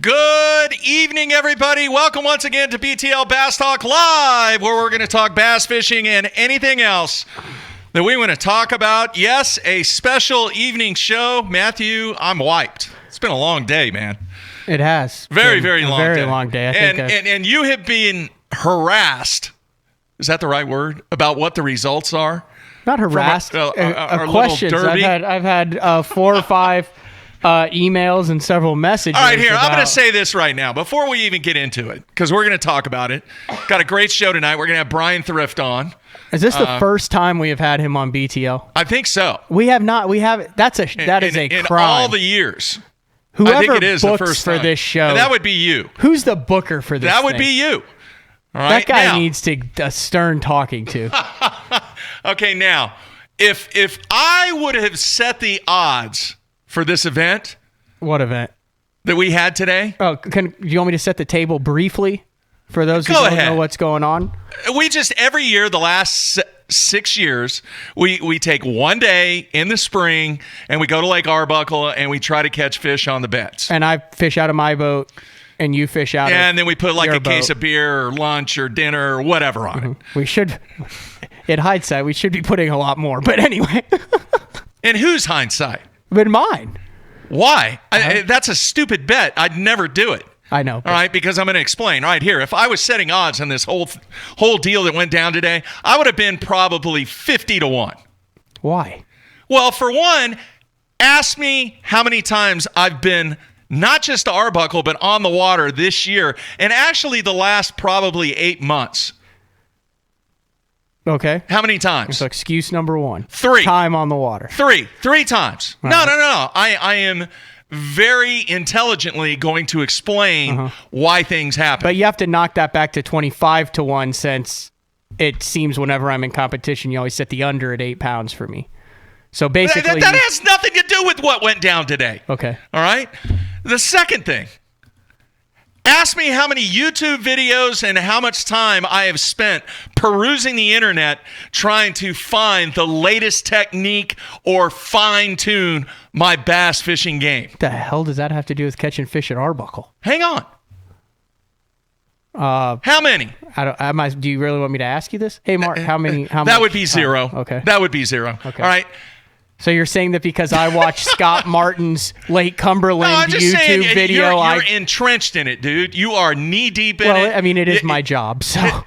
Good evening, everybody. Welcome once again to BTL Bass Talk Live, where we're going to talk bass fishing and anything else that we want to talk about. Yes, a special evening show. Matthew, I'm wiped. It's been a long day, man. It has. Very long day. And you have been harassed. Is that the right word? About what the results are? Not harassed. Our questions. little derby. I've had 4 or 5 emails and several messages. All right, here. I'm going to say this right now before we even get into it, because we're going to talk about it. Got a great show tonight. We're going to have Bryan Thrift on. Is this the first time we have had him on BTL? I think so. We have not. We have. That is a crime. In all the years. Whoever I think it is books the first for time. this show. And that would be you. Who's the booker for this? That would be you. All right. That guy needs a stern talking to. Okay, now, if I would have set the odds for this event. What event? That we had today. Oh, do you want me to set the table briefly for those who don't know what's going on? We just, every year, the last 6 years, we take one day in the spring and we go to Lake Arbuckle and we try to catch fish on the beds. And I fish out of my boat and you fish out of and then we put like a boat. case of beer or lunch or dinner or whatever on it. We should, in hindsight, we should be putting a lot more. But anyway. In whose hindsight? In mine. Why? That's a stupid bet. I'd never do it. I know. All right, because I'm going to explain. All right, here. If I was setting odds on this whole deal that went down today, I would have been probably 50-1. Why? Well, for one, ask me how many times I've been not just to Arbuckle, but on the water this year, and actually the last probably 8 months. Okay. How many times? So excuse number 1. 3. Time on the water. 3 times. No. I am very intelligently going to explain why things happen. But you have to knock that back to 25-1, since it seems whenever I'm in competition, you always set the under at 8 pounds for me. So basically, that has nothing to do with what went down today. Okay. All right. The second thing. Ask me how many YouTube videos and how much time I have spent perusing the internet trying to find the latest technique or fine-tune my bass fishing game. What the hell does that have to do with catching fish at Arbuckle? Hang on. How many? Do you really want me to ask you this? Hey, Mark, how many? That would be 0. Okay. That would be 0. Okay. All right. So you're saying that because I watched Scott Martin's Lake Cumberland YouTube video, you're entrenched in it, dude. You are knee deep in it. Well, I mean, it is my job. So.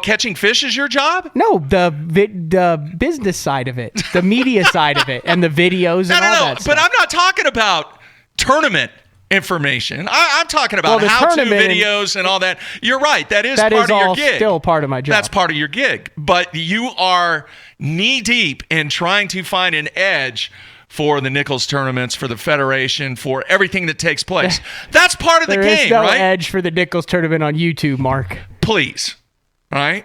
Catching fish is your job? No, the business side of it, the media side of it, and the videos and all that stuff. But I'm not talking about tournament information. I'm talking about how-to videos and all that. You're right. That is part of your gig. Still part of my job. That's part of your gig. But you are knee deep in trying to find an edge for the Nichols tournaments, for the Federation, for everything that takes place. That's part of the game, right? There is no edge for the Nichols tournament on YouTube, Mark. Please. All right?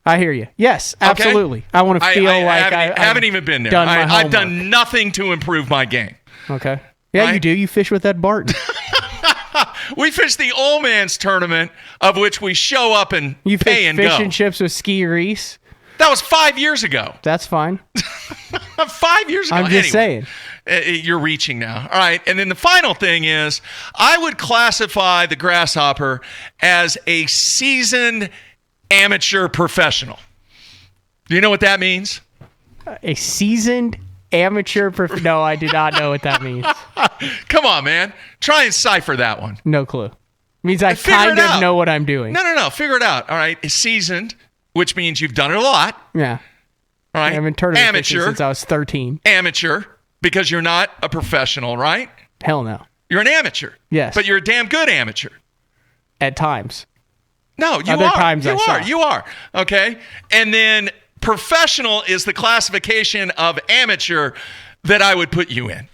I hear you. Yes, absolutely. Okay. I want to feel I haven't even been there. I've done nothing to improve my game. Okay. Yeah, right? You do. You fish with Ed Barton. We fish the old man's tournament, of which we show up and pay and go. You fish fish and chips with Ski Reese. That was 5 years ago. That's fine. 5 years ago. I'm just saying. You're reaching now. All right. And then the final thing is, I would classify the Grasshopper as a seasoned amateur professional. Do you know what that means? A seasoned amateur No, I do not know what that means. Come on, man. Try and cipher that one. No clue. It means I kind of know what I'm doing. No. Figure it out. All right. Seasoned, which means you've done it a lot. Yeah. All right. I've been tournament fishing since I was 13. Amateur, because you're not a professional, right? Hell no. You're an amateur. Yes. But you're a damn good amateur. At times. No, you Other are. Times You are. Okay. And then professional is the classification of amateur that I would put you in.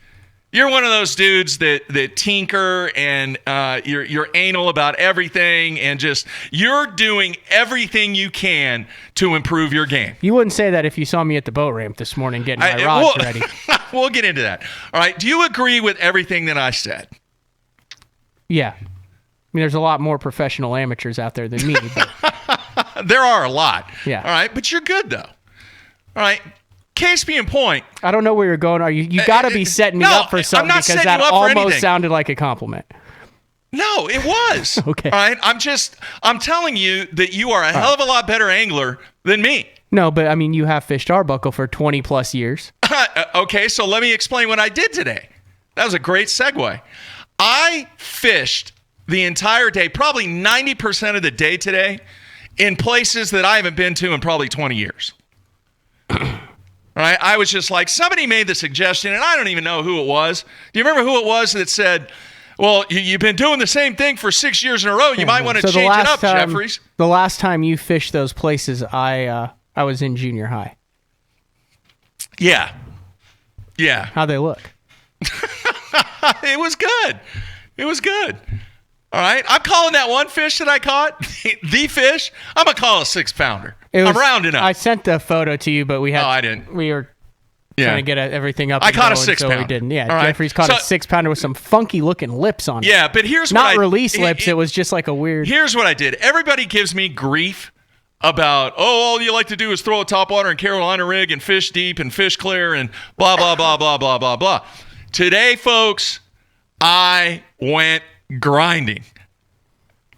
You're one of those dudes that tinker and you're anal about everything, and just you're doing everything you can to improve your game. You wouldn't say that if you saw me at the boat ramp this morning getting my rods ready. We'll get into that. All right. Do you agree with everything that I said? Yeah. I mean, there's a lot more professional amateurs out there than me. But there are a lot. Yeah. All right. But you're good, though. All right. Case being point. I don't know where you're going. You got to be setting me up for something, because that almost sounded like a compliment. No, it was. Okay. All right. I'm telling you that you are a hell of a lot better angler than me. No, but I mean, you have fished Arbuckle for 20 plus years. Okay, so let me explain what I did today. That was a great segue. I fished the entire day, probably 90% of the day today, in places that I haven't been to in probably 20 years. All right, I was just like, somebody made the suggestion, and I don't even know who it was. Do you remember who it was that said, well, you've been doing the same thing for 6 years in a row. You might want to change it up, Jeffries. The last time you fished those places, I was in junior high. Yeah. How'd they look? It was good. It was good. All right. I'm calling that one fish that I caught, the fish, I'm going to call it a 6-pounder. I'm rounding up. I sent the photo to you, but we had. Oh, I didn't. We were trying to get everything up. I caught a going, 6-pounder. So we didn't. Yeah, right. Jeffrey's caught a 6-pounder with some funky looking lips on it. Yeah, but here's not what release lips. It was just like a weird. Here's what I did. Everybody gives me grief about, all you like to do is throw a topwater and Carolina rig and fish deep and fish clear and blah, blah, blah, blah, blah, blah, blah. Today, folks, I went grinding.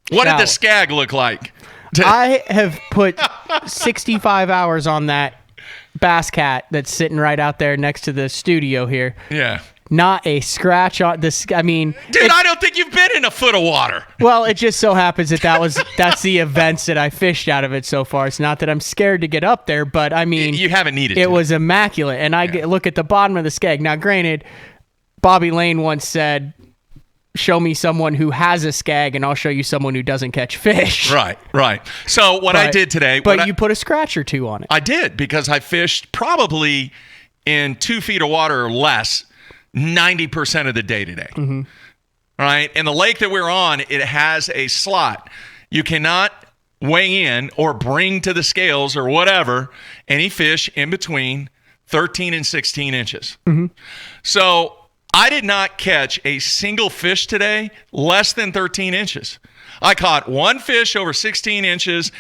What did the skag look like? I have put 65 hours on that bass cat that's sitting right out there next to the studio here. Yeah. Not a scratch on this. I mean, dude, I don't think you've been in a foot of water. Well, it just so happens that's the events that I fished out of it so far. It's not that I'm scared to get up there, but I mean, you haven't needed it. It was immaculate, and I look at the bottom of the skeg. Now, granted, Bobby Lane once said, show me someone who has a skag and I'll show you someone who doesn't catch fish. Right. So what I did today. But you put a scratch or two on it. I did, because I fished probably in 2 feet of water or less 90% of the day today. Mm-hmm. Right. And the lake that we're on, it has a slot. You cannot weigh in or bring to the scales or whatever any fish in between 13 and 16 inches. Mm-hmm. So I did not catch a single fish today less than 13 inches. I caught one fish over 16 inches,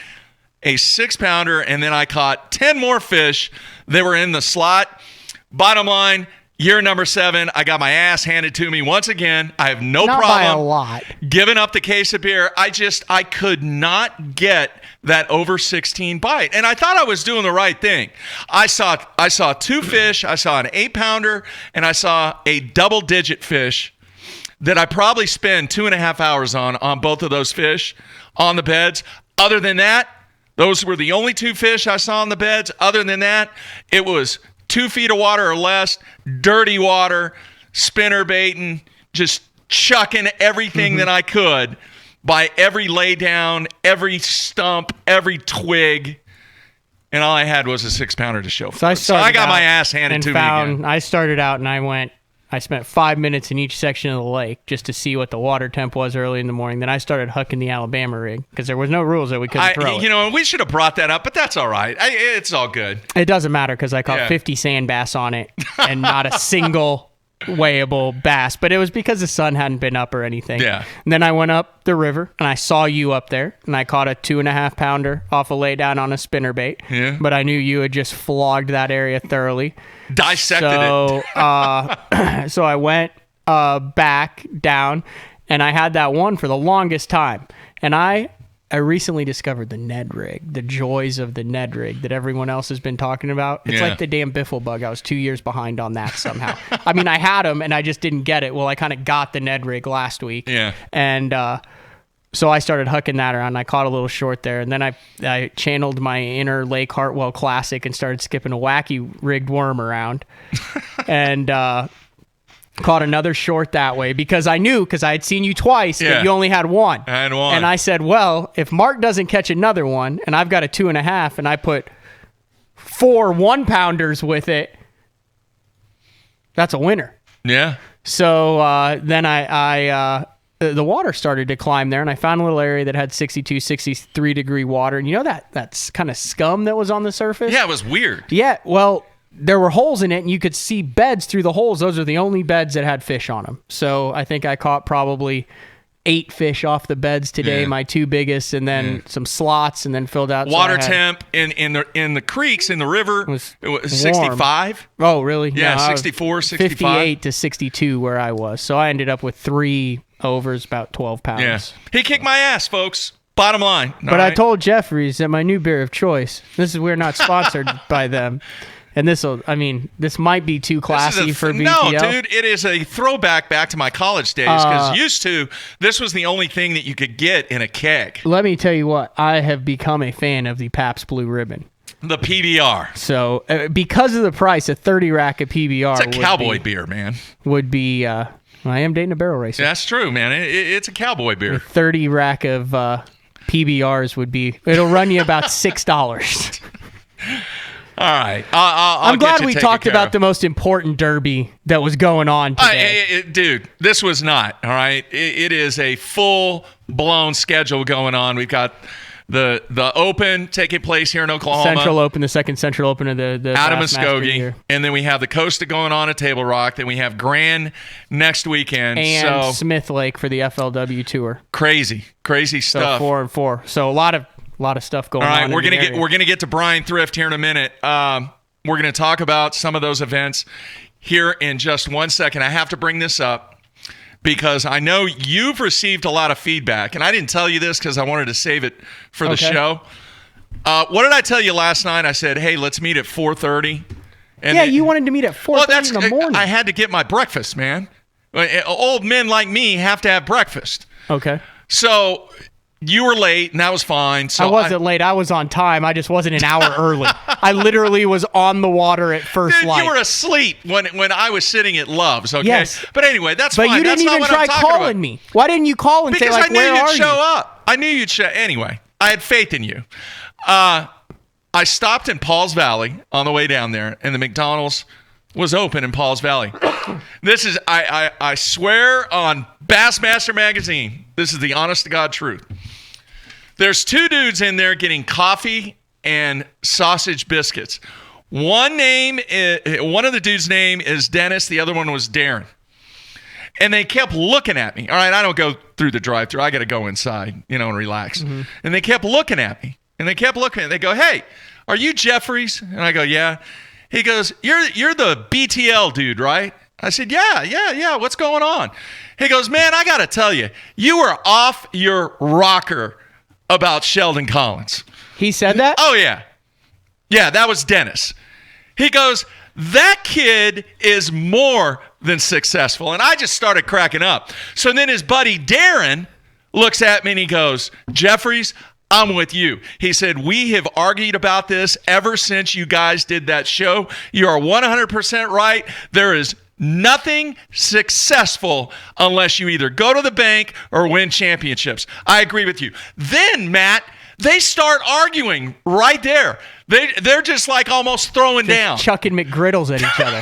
a 6-pounder, and then I caught 10 more fish that were in the slot. Bottom line, year number 7, I got my ass handed to me once again. I have no problem by a lot. Giving up the case of beer. I could not get that over 16 bite. And I thought I was doing the right thing. I saw 2 fish. I saw an 8-pounder, and I saw a double-digit fish that I probably spend 2.5 hours on both of those fish on the beds. Other than that, those were the only 2 fish I saw on the beds. Other than that, it was 2 feet of water or less, dirty water, spinner baiting, just chucking everything that I could by every lay down, every stump, every twig. And all I had was a 6-pounder to show for it. So I got my ass handed to me again. I started out and I spent 5 minutes in each section of the lake just to see what the water temp was early in the morning. Then I started hucking the Alabama rig because there was no rules that we couldn't throw it. You know, we should have brought that up, but that's all right. It's all good. It doesn't matter because I caught 50 sand bass on it and not a single weighable bass. But it was because the sun hadn't been up or anything. Yeah. And then I went up the river and I saw you up there and I caught a 2.5-pounder off a laydown on a spinnerbait. Yeah. But I knew you had just flogged that area thoroughly. Dissected it. So I went back down, and I had that one for the longest time. And I recently discovered the Ned rig, the joys of the Ned rig that everyone else has been talking about. It's like the damn biffle bug. I was 2 years behind on that somehow. I mean, I had them, and I just didn't get it. Well, I kind of got the Ned rig last week. Yeah. And so I started hucking that around. I caught a little short there, and then I channeled my inner Lake Hartwell classic and started skipping a wacky rigged worm around, and caught another short that way because I had seen you twice that you only had one. I had one, and I said, well, if Mark doesn't catch another one, and I've got a 2.5, and I put 4 1-pounders with it, that's a winner. Yeah. So then the water started to climb there, and I found a little area that had 62, 63 degree water. And you know that's kind of scum that was on the surface? Yeah, it was weird. Yeah, well, there were holes in it, and you could see beds through the holes. Those are the only beds that had fish on them. So I think I caught probably 8 fish off the beds today, my 2 biggest, and then some slots, and then filled out. Water temp in the creeks, in the river, it was 65. Oh, really? Yeah, no, 64, 65. 58 to 62 where I was. So I ended up with 3 over is about 12 pounds. Yeah. He kicked my ass, folks. Bottom line. But I told Jeffries that my new beer of choice, we're not sponsored by them. And this might be too classy for BTL. No, dude, it is a throwback back to my college days because this was the only thing that you could get in a keg. Let me tell you what, I have become a fan of the Pabst Blue Ribbon. The PBR. So because of the price, a 30 rack of PBR. It's a cowboy beer, man. Would be, I am dating a barrel racer. That's true, man. It's a cowboy beer. A 30 rack of PBRs it'll run you about $6. All right. I'm glad we talked about the most important derby that was going on today. Dude, this was not, all right? It is a full-blown schedule going on. We've got the Open taking place here in Oklahoma. Central Open, the second Central Open of the out of Muskogee. And then we have the Costa going on at Table Rock. Then we have Grand next weekend. And Smith Lake for the FLW Tour. Crazy stuff. So 4-4. So a lot of stuff going on. All right, we're gonna get to Bryan Thrift here in a minute. We're gonna talk about some of those events here in just 1 second. I have to bring this up because I know you've received a lot of feedback, and I didn't tell you this because I wanted to save it for the show. What did I tell you last night? I said, "Hey, let's meet at 4:30." And you wanted to meet at 4:30 in the morning. I had to get my breakfast, man. Old men like me have to have breakfast. Okay. So. You were late, and that was fine. So I wasn't late. I was on time. I just wasn't an hour early. I literally was on the water at first light. You were asleep when I was sitting at Love's, okay? Yes. But anyway, that's fine. But you didn't even try calling me. Why didn't you call and say, because I knew where you'd are show you? up. I knew you'd show Anyway, I had faith in you. I stopped in Paul's Valley on the way down there, and the McDonald's was open in Paul's Valley. This is, I swear on Bassmaster Magazine, this is the honest-to-God truth. There's two dudes in there getting coffee and sausage biscuits. One of the dudes' name is Dennis. The other one was Darren. And they kept looking at me. All right, I don't go through the drive-thru. I got to go inside, and relax. Mm-hmm. And they kept looking at me. And they kept looking. They go, "Hey, are you Jeffries?" And I go, "Yeah." He goes, "You're the BTL dude, right?" I said, Yeah. What's going on? He goes, "Man, I got to tell you, you were off your rocker about Sheldon Collins." He said that? Oh, yeah. Yeah, that was Dennis. He goes, "That kid is more than successful." And I just started cracking up. So then his buddy Darren looks at me and he goes, "Jeffries, I'm with you." He said, "We have argued about this ever since you guys did that show. You are 100% right. There is nothing successful unless you either go to the bank or win championships." I agree with you. Then, Matt, they start arguing right there. They're just like almost throwing down. Chucking McGriddles at each other.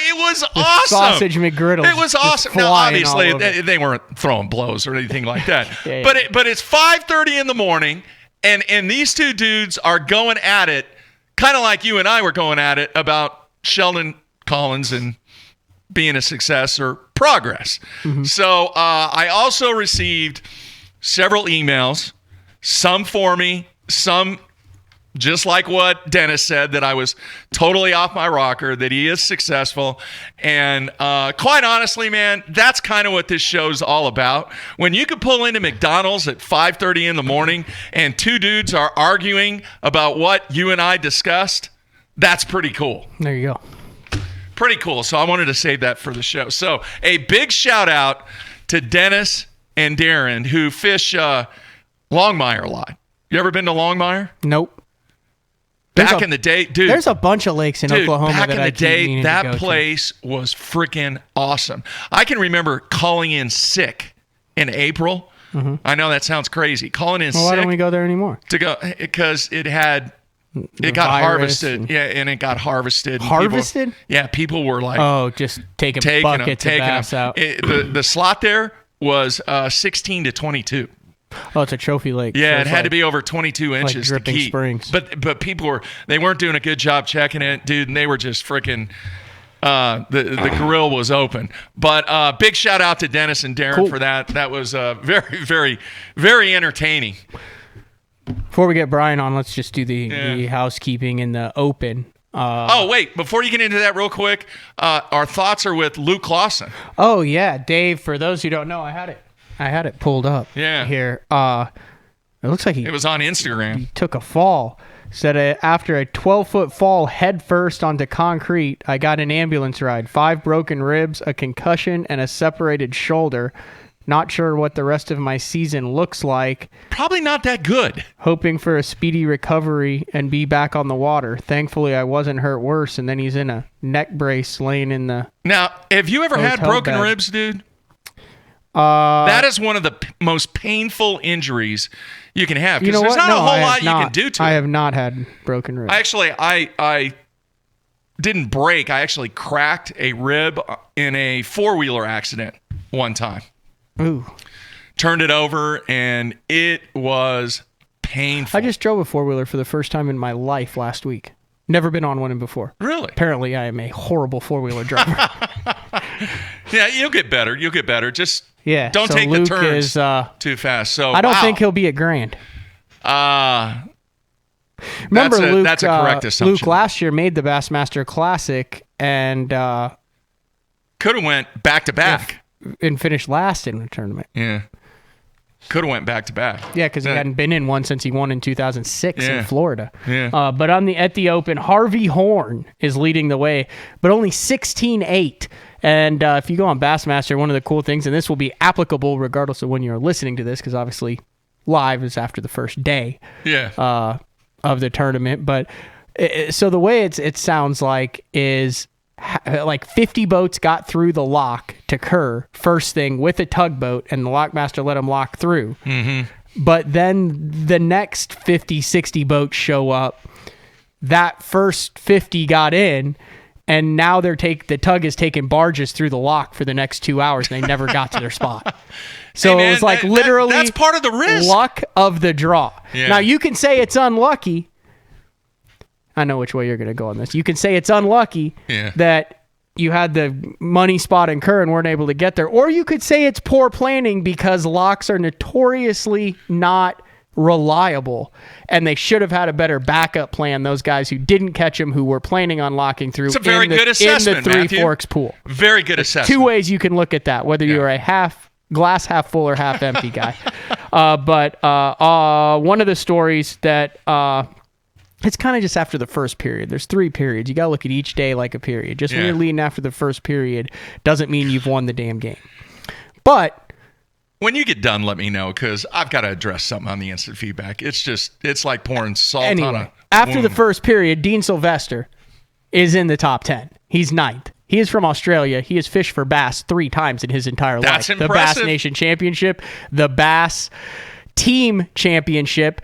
It was awesome. Sausage McGriddles. It was awesome. Now, obviously, they weren't throwing blows or anything like that. Yeah. But it's 5:30 in the morning, and these two dudes are going at it, kind of like you and I were going at it about Sheldon Collins and being a success or progress. Mm-hmm. So I also received several emails, some for me, some just like what Dennis said, that I was totally off my rocker, that he is successful. And quite honestly, man, that's kind of what this show's all about. When you could pull into McDonald's at 5:30 in the morning and two dudes are arguing about what you and I discussed, that's pretty cool. There you go. Pretty cool. So I wanted to save that for the show. So a big shout out to Dennis and Darren, who fish Longmire a lot. You ever been to Longmire? Nope. Back in the day, dude. There's a bunch of lakes in Oklahoma back that in I the day, keep that place was freaking awesome. I can remember calling in sick in April. Mm-hmm. I know that sounds crazy. Calling in sick. Why don't we go there anymore? To go because it got harvested. And it got harvested. Harvested? People were like, just taking buckets of bass out. The slot there was 16 to 22. Oh, it's a trophy lake. Yeah, so it had to be over 22 inches like to keep. Springs. But people weren't doing a good job checking it, dude, and they were just freaking. The grill was open. But big shout out to Dennis and Darren for that. That was very, very, very entertaining. Before we get Bryan on, let's just do the housekeeping in the Open. Wait, before you get into that real quick, our thoughts are with Luke Clausen. Oh, yeah. Dave, for those who don't know, I had it I had it pulled up. Yeah. Here. It looks like It was on Instagram. he took a fall. Said after a 12-foot fall head first onto concrete, I got an ambulance ride. 5 broken ribs, a concussion, and a separated shoulder. Not sure what the rest of my season looks like. Probably not that good. Hoping for a speedy recovery and be back on the water. Thankfully, I wasn't hurt worse, and then he's in a neck brace laying in the... Now, have you ever had Hotel broken bed. ribs, dude? That is one of the most painful injuries you can have. You know Because what? there's not a No, I whole have lot not. you can do to I it. have not had broken ribs. I didn't break. I actually cracked a rib in a 4-wheeler accident one time. Ooh. Turned it over, and it was painful. I just drove a 4-wheeler for the first time in my life last week. Never been on one before. Really? Apparently, I am a horrible 4-wheeler driver. Yeah, you'll get better. You'll get better. Just Yeah. don't so take Luke the turns is, too fast. So I don't wow. think he'll be at Grand. Remember, that's a correct assumption. Luke last year made the Bassmaster Classic and Could have went back to back. finished last in the tournament. Yeah. Could have went back to back. Yeah, because he hadn't been in one since he won in 2006 Yeah. in Florida. Yeah. But at the Open, Harvey Horn is leading the way, but only 16-8. And if you go on Bassmaster, one of the cool things, and this will be applicable regardless of when you're listening to this, because obviously live is after the first day Yeah. of the tournament. But so the way it sounds like is like 50 boats got through the lock to Kerr first thing with a tugboat, and the lockmaster let them lock through. Mm-hmm. But then the next 50, 60 boats show up. That first 50 got in, and now the tug is taking barges through the lock for the next 2 hours, and they never got to their spot. So Hey, man, it was like literally that's part of the risk. luck of the draw. Yeah. Now you can say it's unlucky. I know which way you're going to go on this. You can say it's unlucky that you had the money spot in Kerr and weren't able to get there. Or you could say it's poor planning because locks are notoriously not reliable, and they should have had a better backup plan, those guys who didn't catch them, who were planning on locking through It's a very good assessment, in the Three Matthew. Forks pool. Very good assessment. 2 ways you can look at that, whether you're a glass half full or half empty guy. But one of the stories that it's kind of just after the first period. There's 3 periods. You got to look at each day like a period. Just when you're leading after the first period doesn't mean you've won the damn game. But when you get done, let me know, because I've got to address something on the instant feedback. It's like pouring salt on a after the wound. first period, Dean Sylvester is in the top 10. He's 9th. He is from Australia. He has fished for bass 3 times in his entire That's life. The impressive. Bass Nation Championship, the Bass Team Championship,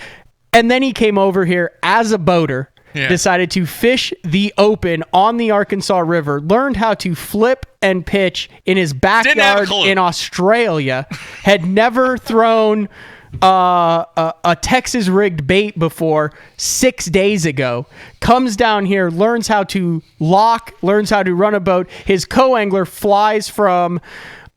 and then he came over here as a boater, decided to fish the Open on the Arkansas River, learned how to flip and pitch in his backyard in Australia, had never thrown a Texas rigged bait before 6 days ago, comes down here, learns how to lock, learns how to run a boat. His co-angler flies from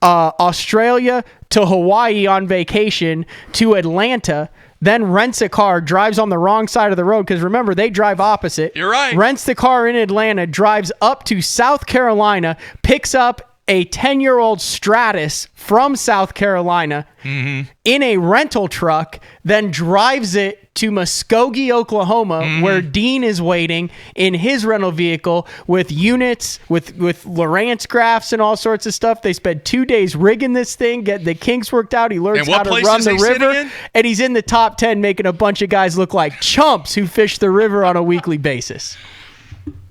Australia to Hawaii on vacation to Atlanta, then rents a car, drives on the wrong side of the road, because remember, they drive opposite. You're right. Rents the car in Atlanta, drives up to South Carolina, picks up a 10-year-old Stratus from South Carolina in a rental truck, then drives it to Muskogee, Oklahoma, where Dean is waiting in his rental vehicle with units, with Lowrance graphs and all sorts of stuff. They spent 2 days rigging this thing, get the kinks worked out. He learns how to run the river, and he's in the top 10, making a bunch of guys look like chumps who fish the river on a weekly basis.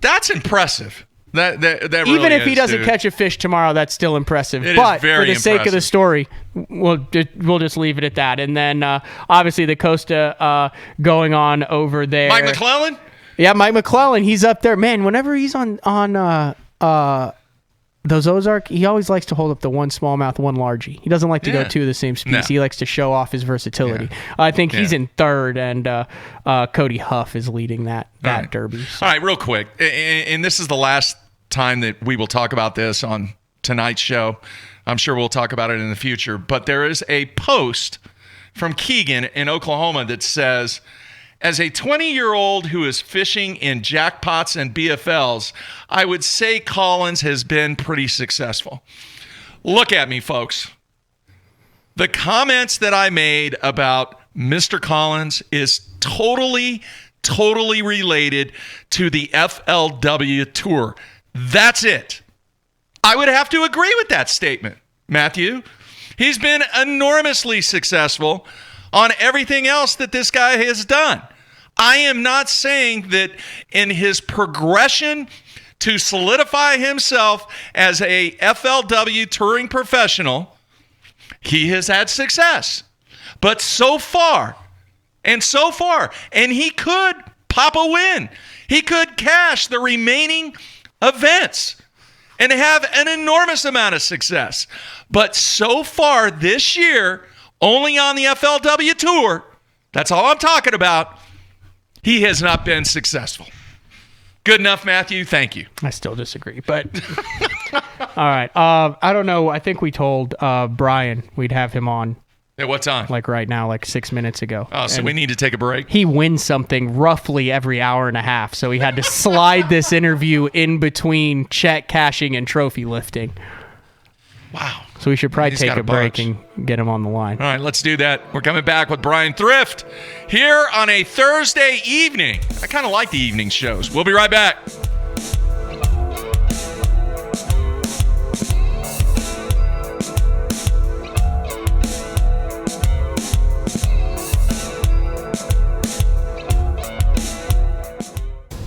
That's impressive. That really Even if is, he doesn't dude. catch a fish tomorrow, that's still impressive. It but is very for the sake of the impressive. story, we'll just leave it at that. And then obviously the Costa going on over there. Mike McClellan? Yeah, Mike McClellan. He's up there, man. Whenever he's on those Ozark, he always likes to hold up the one smallmouth, one largie. He doesn't like to go 2 of the same species. No. He likes to show off his versatility. I think he's in 3rd, and Cody Huff is leading that derby. So. All right, real quick. And this is the last time that we will talk about this on tonight's show. I'm sure we'll talk about it in the future. But there is a post from Keegan in Oklahoma that says, as a 20-year-old who is fishing in jackpots and BFLs, I would say Collins has been pretty successful. Look at me, folks. The comments that I made about Mr. Collins is totally related to the FLW Tour. That's it. I would have to agree with that statement, Matthew. He's been enormously successful on everything else that this guy has done. I am not saying that in his progression to solidify himself as a FLW touring professional, he has had success. But so far, and he could pop a win. He could cash the remaining events and have an enormous amount of success. But so far this year, only on the FLW Tour, that's all I'm talking about, he has not been successful. Good enough, Matthew. Thank you. I still disagree, but all right. I don't know. I think we told Bryan we'd have him on. At what time? Like right now, like 6 minutes ago. Oh, so we need to take a break? He wins something roughly every hour and a half, so he had to slide this interview in between check cashing and trophy lifting. Wow. So we should probably take a break and get him on the line. All right, let's do that. We're coming back with Bryan Thrift here on a Thursday evening. I kind of like the evening shows. We'll be right back.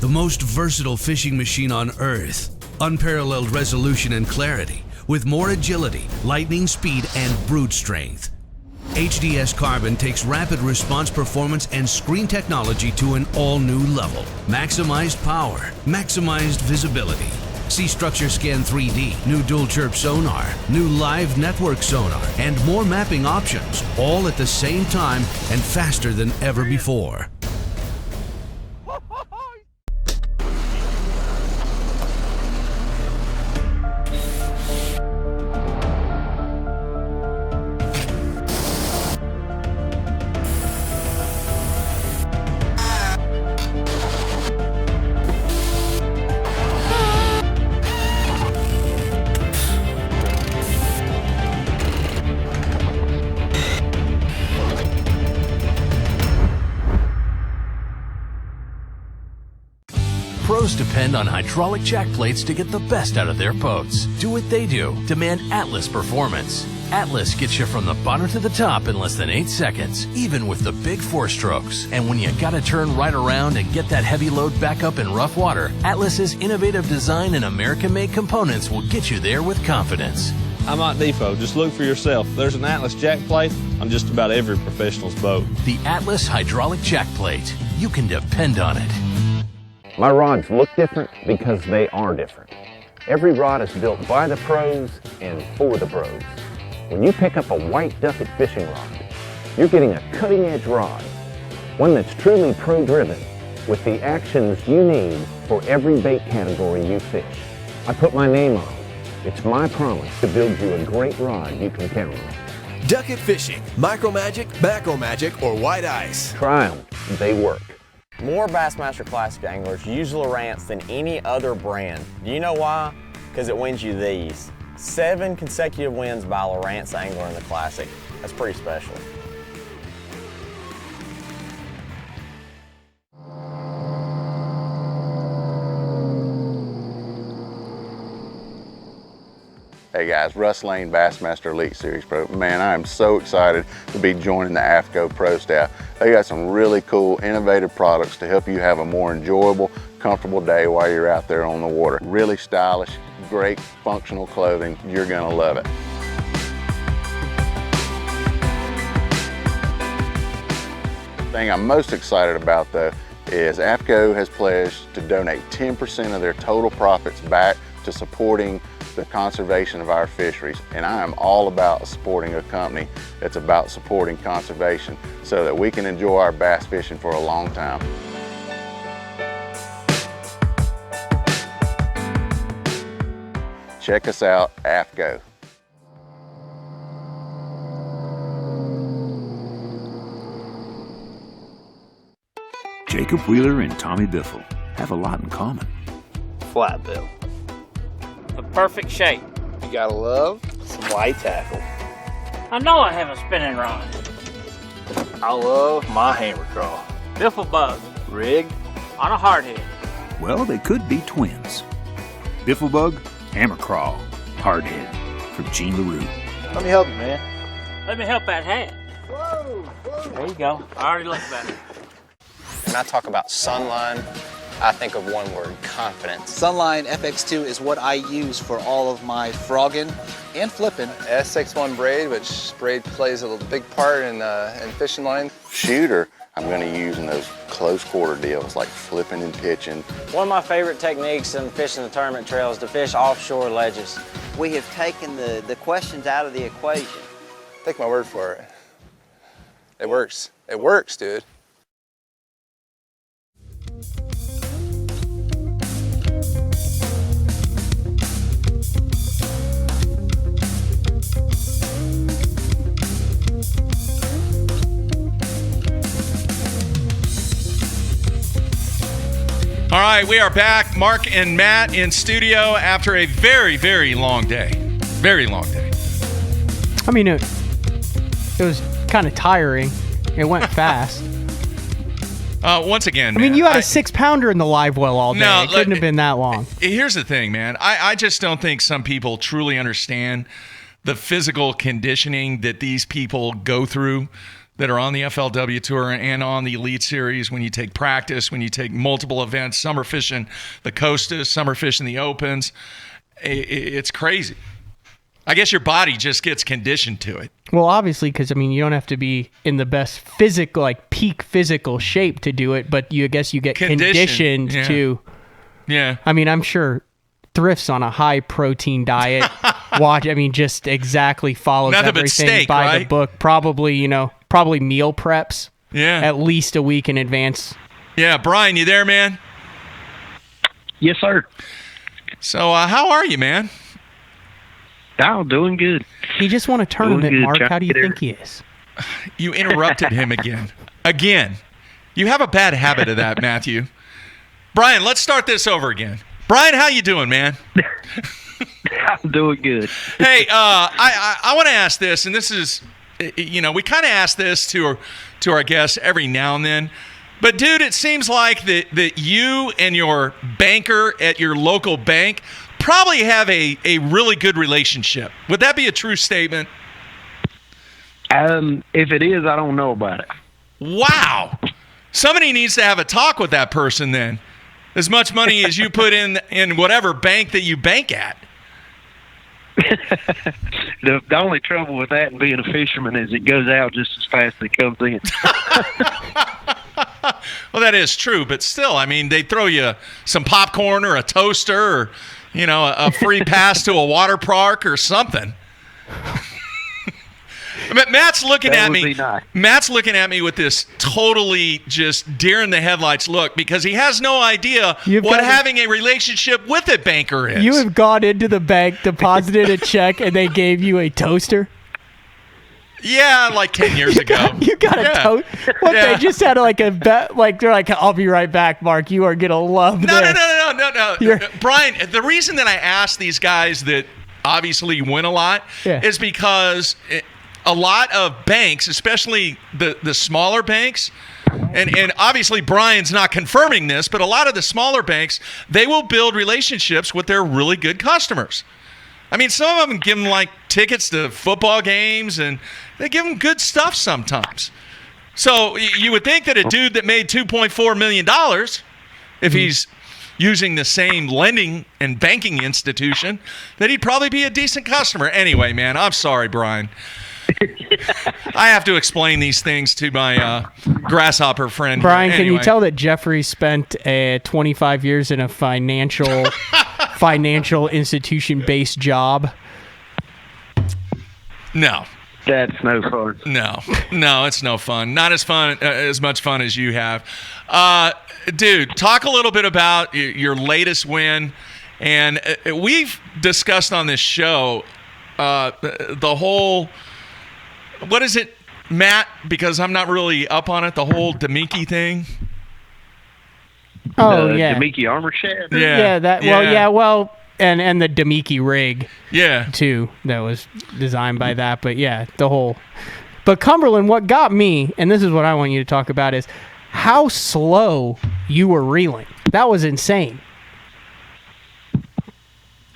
The most versatile fishing machine on Earth. Unparalleled resolution and clarity, with more agility, lightning speed, and brute strength. HDS Carbon takes rapid response performance and screen technology to an all-new level. Maximized power, maximized visibility. See Structure Scan 3D, new dual chirp sonar, new live network sonar, and more mapping options, all at the same time and faster than ever before. Pros depend on hydraulic jack plates to get the best out of their boats. Do what they do. Demand Atlas performance. Atlas gets you from the bottom to the top in less than 8 seconds, even with the big 4 strokes. And when you gotta turn right around and get that heavy load back up in rough water, Atlas's innovative design and American-made components will get you there with confidence. I'm at Depot. Just look for yourself. There's an Atlas jack plate on just about every professional's boat. The Atlas hydraulic jack plate. You can depend on it. My rods look different because they are different. Every rod is built by the pros and for the pros. When you pick up a white Duffet fishing rod, you're getting a cutting-edge rod, one that's truly pro-driven, with the actions you need for every bait category you fish. I put my name on it. It's my promise to build you a great rod you can count on. Ducket Fishing, Micro Magic, Macro Magic, or White Ice. Try them. They work. More Bassmaster Classic anglers use Lowrance than any other brand. Do you know why? Because it wins you these. 7 consecutive wins by Lowrance angler in the Classic. That's pretty special. Hey guys, Russ Lane, Bassmaster Elite Series Pro. Man, I am so excited to be joining the AFCO Pro staff. They got some really cool, innovative products to help you have a more enjoyable, comfortable day while you're out there on the water. Really stylish, great functional clothing. You're gonna love it. The thing I'm most excited about though is AFCO has pledged to donate 10% of their total profits back to supporting the conservation of our fisheries, and I am all about supporting a company that's about supporting conservation so that we can enjoy our bass fishing for a long time. Check us out, AFCO. Jacob Wheeler and Tommy Biffle have a lot in common. Flat bill. The perfect shape. You gotta love some white tackle. I know I have a spinning rod. I love my hammer crawl. Biffle bug, rigged on a hardhead. Well, they could be twins. Bifflebug, Hammer Crawl, Hardhead, from Gene LaRue. Let me help you, man. Let me help that hat. Whoa. There you go. I already look better. When I talk about Sunline, I think of one word, confidence. Sunline FX2 is what I use for all of my frogging and flipping. SX1 braid, which braid plays a big part in fishing line. Shooter, I'm going to use in those close quarter deals like flipping and pitching. One of my favorite techniques in fishing the tournament trail is to fish offshore ledges. We have taken the questions out of the equation. Take my word for it. It works. It works, dude. All right, we are back. Mark and Matt in studio after a very, very long day. Very long day. I mean, it was kind of tiring. It went fast. Once again, man, I mean, you had a 6-pounder in the live well all day. No, it couldn't have been that long. Here's the thing, man. I just don't think some people truly understand the physical conditioning that these people go through that are on the FLW Tour and on the Elite Series when you take practice, when you take multiple events, summer fishing the Costas, summer fishing the Opens. It's crazy. I guess your body just gets conditioned to it. Well, obviously, because, I mean, you don't have to be in the best physical, like peak physical shape to do it, but I guess you get conditioned to. Yeah. I mean, I'm sure Thrift's on a high protein diet. Just exactly follows Nothing but everything steak, by right? the book. Probably meal preps. Yeah. At least a week in advance. Yeah, Bryan, you there, man? Yes, sir. So, how are you, man? Oh, doing good. He just won a tournament, Mark. How do you think he is? You interrupted him again. Again. You have a bad habit of that, Matthew. Bryan, let's start this over again. Bryan, how you doing, man? I'm doing good. Hey, I want to ask this, and this is, we kind of ask this to our guests every now and then. But, dude, it seems like that you and your banker at your local bank probably have a really good relationship. Would that be a true statement? If it is, I don't know about it. Wow. Somebody needs to have a talk with that person then. As much money as you put in whatever bank that you bank at. The only trouble with that and being a fisherman is it goes out just as fast as it comes in. Well, that is true, but still, I mean, they throw you some popcorn or a toaster or, a free pass to a water park or something. Matt's looking at me. Nice. Matt's looking at me with this totally just deer in the headlights look because he has no idea what having a relationship with a banker is. You have gone into the bank, deposited a check, and they gave you a toaster? Yeah, like 10 years ago. You got a toaster? What, they just had like a bet? Like, they're like, I'll be right back, Mark. You are going to love this. No. Bryan, the reason that I ask these guys that obviously win a lot is because a lot of banks, especially the smaller banks, and obviously Bryan's not confirming this, but a lot of the smaller banks, they will build relationships with their really good customers. I mean, some of them give them like tickets to football games, and they give them good stuff sometimes. So you would think that a dude that made $2.4 million, if he's using the same lending and banking institution, that he'd probably be a decent customer. Anyway, man, I'm sorry, Bryan. I have to explain these things to my grasshopper friend. Bryan, anyway. Can you tell that Jeffrey spent 25 years in a financial institution-based job? No. That's no fun. No, it's no fun. Not as much fun as you have. Dude, talk a little bit about your latest win. And we've discussed on this show the whole, what is it, Matt? Because I'm not really up on it, the whole Demiki thing. Oh, yeah. Demiki armor shaft? Well, and the Demiki rig, Yeah. too, that was designed by that. But yeah, the whole. But Cumberland, what got me, and this is what I want you to talk about, is how slow you were reeling. That was insane.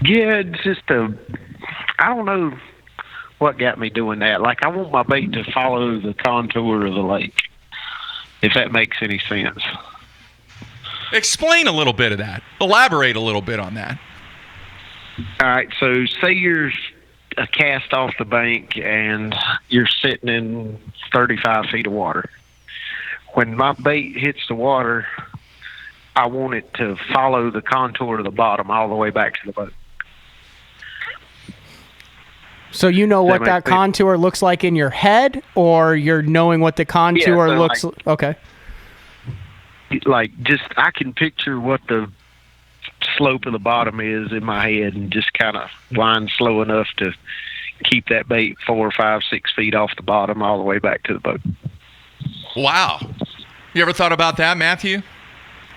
Yeah, it's just I don't know what got me doing that. Like, I want my bait to follow the contour of the lake, if that makes any sense. Explain a little bit of that. Elaborate a little bit on that. All right, so say you're a cast off the bank and you're sitting in 35 feet of water. When my bait hits the water, I want it to follow the contour of the bottom all the way back to the boat. So you know what that contour looks like in your head, or you're knowing what the contour looks like? Okay. Like, just, I can picture what the slope of the bottom is in my head and just kind of wind slow enough to keep that bait 4, 5, 6 feet off the bottom all the way back to the boat. Wow. You ever thought about that, Matthew?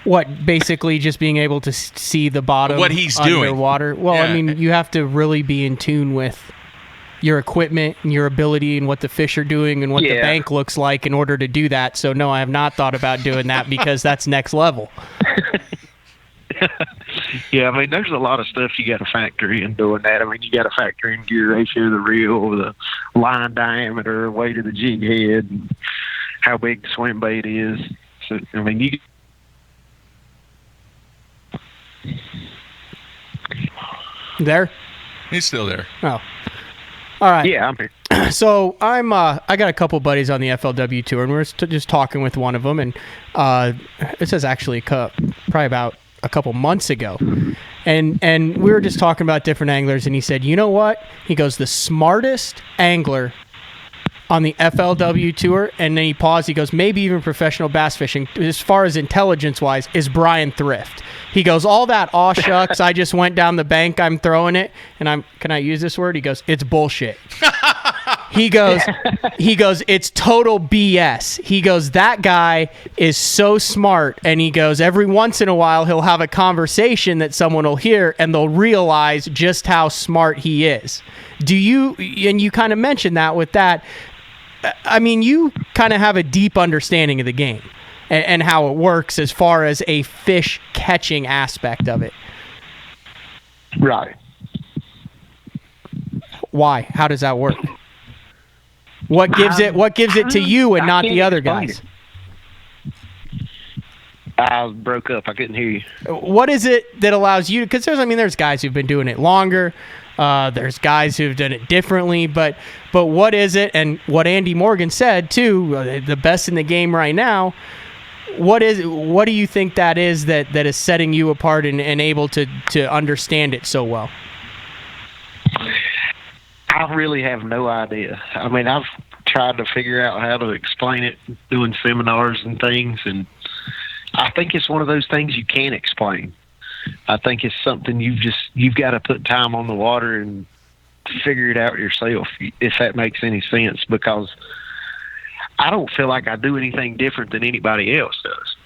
What, basically just being able to see the bottom what he's doing underwater? Well, yeah. I mean, you have to really be in tune with your equipment and your ability and what the fish are doing and what the bank looks like in order to do that. So, no, I have not thought about doing that because that's next level. Yeah, I mean, there's a lot of stuff you got to factor in doing that. I mean, you got to factor in gear ratio of the reel, the line diameter, weight of the jig head, and how big the swim bait is. So, I mean, you... There? He's still there. Oh. All right. Yeah, I'm here. So I got a couple buddies on the FLW tour, and we're just talking with one of them, and this is actually probably about a couple months ago, and we were just talking about different anglers, and he said, you know what? He goes, the smartest angler on the FLW tour, and then he paused. He goes, maybe even professional bass fishing, as far as intelligence-wise, is Bryan Thrift. He goes, all that aw shucks, I just went down the bank, I'm throwing it, and can I use this word? He goes, it's bullshit. He goes, it's total BS. He goes, that guy is so smart, and he goes, every once in a while he'll have a conversation that someone will hear, and they'll realize just how smart he is. And you kind of mentioned that with that. I mean, you kind of have a deep understanding of the game and how it works as far as a fish catching aspect of it. Right. Why? How does that work? What gives it to you and not the other guys? I broke up. I couldn't hear you. What is it that allows you? Because there's guys who've been doing it longer. There's guys who've done it differently. But what is it? And what Andy Morgan said too, the best in the game right now. What do you think that is that is setting you apart and able to understand it so well? I really have no idea. I mean, I've tried to figure out how to explain it, doing seminars and things, and I think it's one of those things you can't explain. I think it's something you've got to put time on the water and figure it out yourself, if that makes any sense, because I don't feel like I do anything different than anybody else does.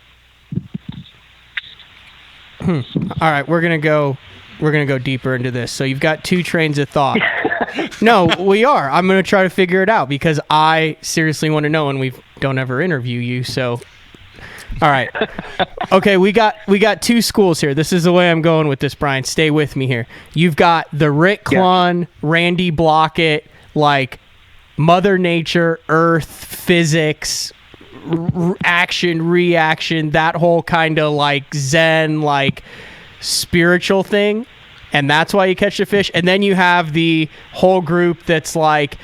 All right, we're gonna go deeper into this. So you've got two trains of thought. No, we are. I'm gonna try to figure it out because I seriously want to know, and we don't ever interview you. So, all right, okay, we got two schools here. This is the way I'm going with this, Brian. Stay with me here. You've got the Rick Clunn, Randy Blockett, like Mother Nature, Earth, physics, action, reaction, that whole kind of like Zen, like spiritual thing, and that's why you catch the fish. And then you have the whole group that's like,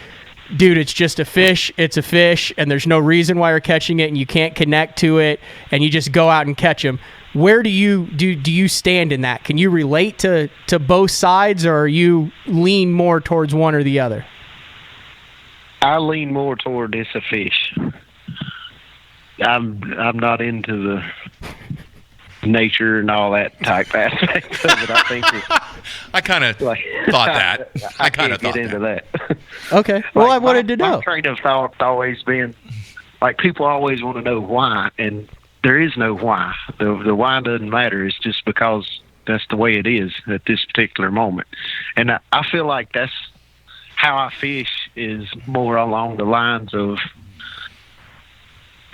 dude, it's just a fish, it's a fish, and there's no reason why you're catching it, and you can't connect to it, and you just go out and catch them. Where do you stand in that? Can you relate to both sides, or are you lean more towards one or the other? I lean more toward it's a fish. I'm not into the nature and all that type aspect of it. I think I kind of thought that. I kind of thought into that. Okay. Well, I wanted to know. My train of thought's always been like, people always want to know why, and there is no why. The why doesn't matter. It's just because that's the way it is at this particular moment. And I feel like that's how I fish, is more along the lines of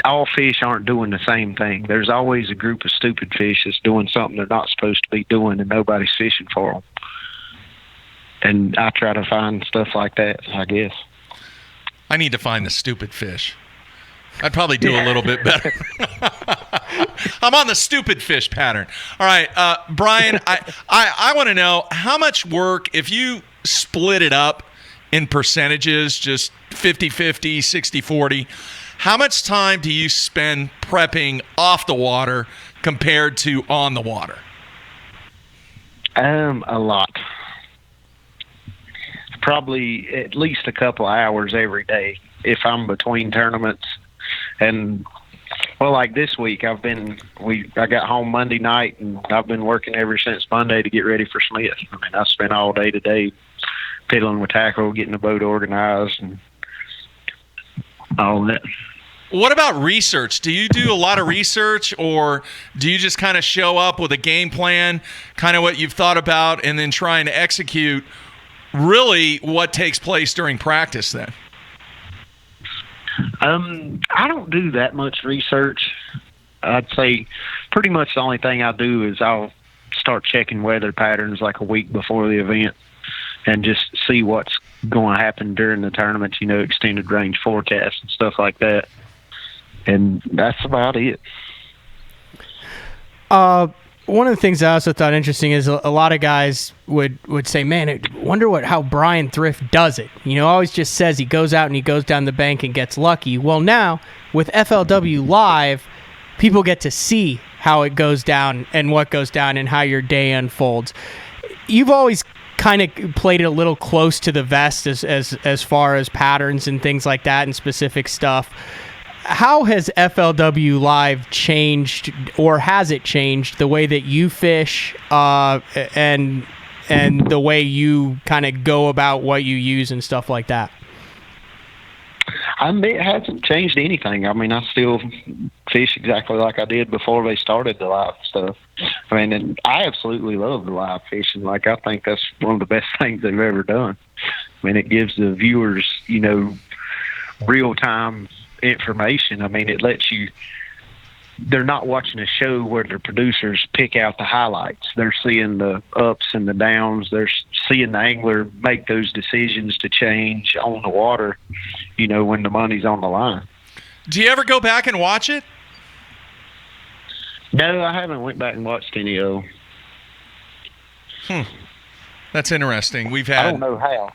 all fish aren't doing the same thing. There's always a group of stupid fish that's doing something they're not supposed to be doing, and nobody's fishing for them. And I try to find stuff like that, I guess. I need to find the stupid fish. I'd probably do a little bit better. I'm on the stupid fish pattern. All right, Bryan, I want to know how much work, if you split it up in percentages, just 50-50, 60-40, how much time do you spend prepping off the water compared to on the water? A lot. Probably at least a couple of hours every day if I'm between tournaments. And well, like this week, I got home Monday night, and I've been working ever since Monday to get ready for Smith. I mean, I spent all day today piddling with tackle, getting the boat organized, and all that. What about research? Do you do a lot of research, or do you just kind of show up with a game plan, kind of what you've thought about, and then try and execute really what takes place during practice then? I don't do that much research. I'd say pretty much the only thing I do is I'll start checking weather patterns like a week before the event and just see what's going to happen during the tournament, extended range forecasts and stuff like that. And that's about it. One of the things I also thought interesting is a lot of guys would say, man, I wonder how Bryan Thrift does it. Always just says he goes out and he goes down the bank and gets lucky. Well, now with FLW Live, people get to see how it goes down and what goes down and how your day unfolds. You've always kind of played it a little close to the vest as far as patterns and things like that and specific stuff. How has FLW Live changed, or has it changed the way that you fish and the way you kind of go about what you use and stuff like that? It hasn't changed anything. I mean, I still fish exactly like I did before they started the live stuff. I mean, and I absolutely love the live fishing. Like, I think that's one of the best things they've ever done. I mean, it gives the viewers, real-time information. I mean, it lets you, they're not watching a show where the producers pick out the highlights. They're seeing the ups and the downs. They're seeing the angler make those decisions to change on the water, when the money's on the line. Do you ever go back and watch it? No, I haven't went back and watched any of them. That's interesting. We've had... I don't know how.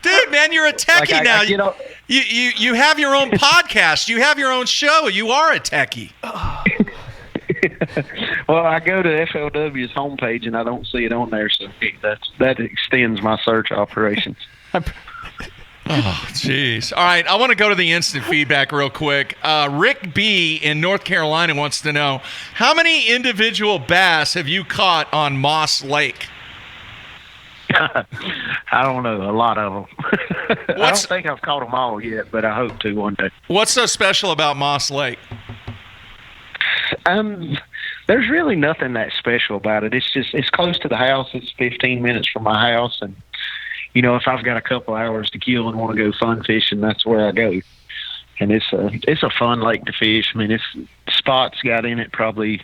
Dude, man, you're a techie now. You have your own podcast. You have your own show. You are a techie. Well, I go to FLW's homepage and I don't see it on there, so that extends my search operations. Oh, jeez. All right, I want to go to the instant feedback real quick. Rick B. in North Carolina wants to know, how many individual bass have you caught on Moss Lake? I don't know, a lot of them. I don't think I've caught them all yet, but I hope to one day. What's so special about Moss Lake? There's really nothing that special about it. It's close to the house. It's 15 minutes from my house, and if I've got a couple hours to kill and want to go fun fishing, that's where I go. And it's a fun lake to fish. I mean, Spots got in it probably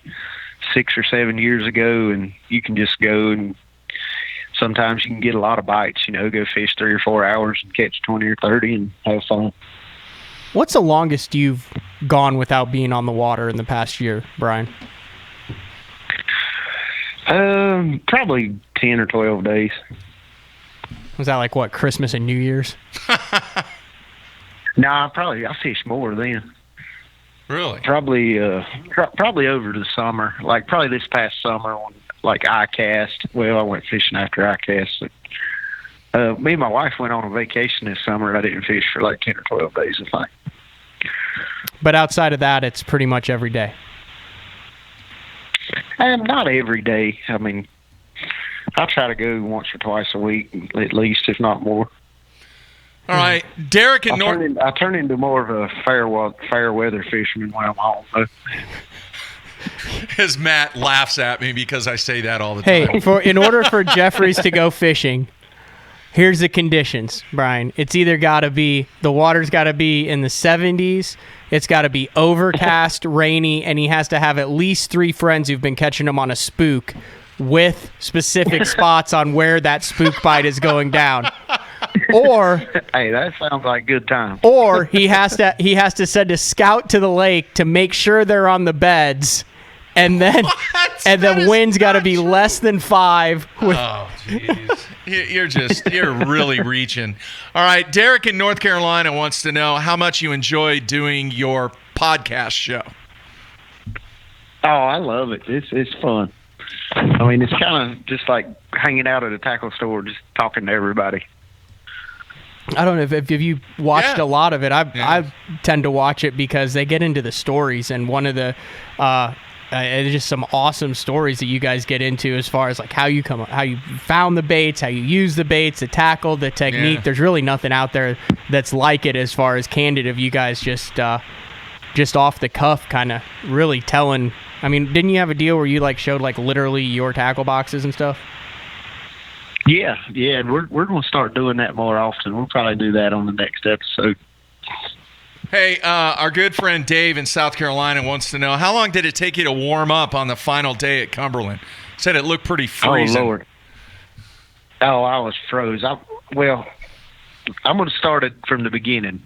6 or 7 years ago, and you can just go, and sometimes you can get a lot of bites. Go fish 3 or 4 hours and catch 20 or 30 and have fun. What's the longest you've gone without being on the water in the past year, Bryan? Probably 10 or 12 days. Was that like what, Christmas and New Year's? Nah, I fish more then. Really? Probably over the summer. Like probably this past summer when ICAST. Well, I went fishing after ICAST. Me and my wife went on a vacation this summer. I didn't fish for like 10 or 12 days, I think. But outside of that, it's pretty much every day. Not every day. I mean, I try to go once or twice a week, at least, if not more. All right, Derek and I turn into more of a fair weather fisherman when I'm home. As Matt laughs at me because I say that all the time. Hey, in order for Jeffries to go fishing, here's the conditions, Brian. It's either got to be, the water's got to be in the 70s, it's got to be overcast, rainy, and he has to have at least 3 friends who've been catching him on a spook with specific spots on where that spook bite is going down. Or hey, that sounds like good time. Or he has to send a scout to the lake to make sure they're on the beds, and then wind's got to be less than 5. Oh, jeez. You're really reaching. All right, Derek in North Carolina wants to know how much you enjoy doing your podcast show. Oh, I love it. It's fun. I mean, it's kind of just like hanging out at a tackle store, just talking to everybody. I don't know if you watched a lot of it. I tend to watch it because they get into the stories, and one of the just some awesome stories that you guys get into as far as like how you found the baits, how you use the baits, the tackle, the technique. There's really nothing out there that's like it as far as candid of you guys just off the cuff kind of really telling. I mean, didn't you have a deal where you like showed like literally your tackle boxes and stuff? Yeah, and we're going to start doing that more often. We'll probably do that on the next episode. Hey, our good friend Dave in South Carolina wants to know, how long did it take you to warm up on the final day at Cumberland? Said it looked pretty freezing. Oh, Lord. Oh, I was froze. I'm going to start it from the beginning.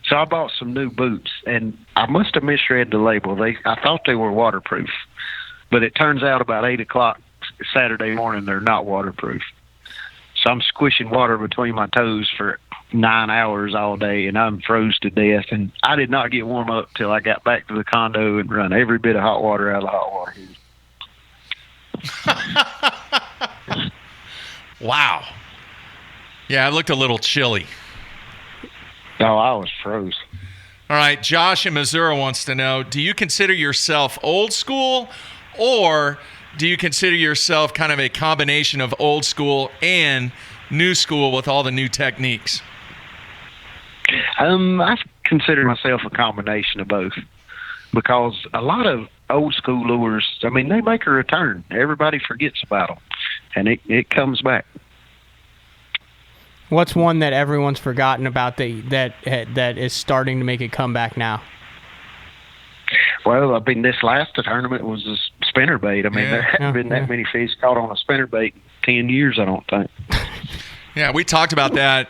So I bought some new boots, and I must have misread the label. I thought they were waterproof, but it turns out about 8 o'clock Saturday morning they're not waterproof. So I'm squishing water between my toes for 9 hours all day, and I'm froze to death. And I did not get warm up till I got back to the condo and run every bit of hot water out of the hot water heater. Wow. Yeah, it looked a little chilly. No, I was froze. All right, Josh in Missouri wants to know, do you consider yourself old school, or do you consider yourself kind of a combination of old school and new school with all the new techniques? I consider myself a combination of both, because a lot of old school lures, I mean, they make a return. Everybody forgets about them, and it comes back. What's one that everyone's forgotten about that is starting to make a comeback now? Well, I mean, this last tournament was a spinnerbait. I mean, there haven't been that many fish caught on a spinnerbait in 10 years, I don't think. Yeah, we talked about that,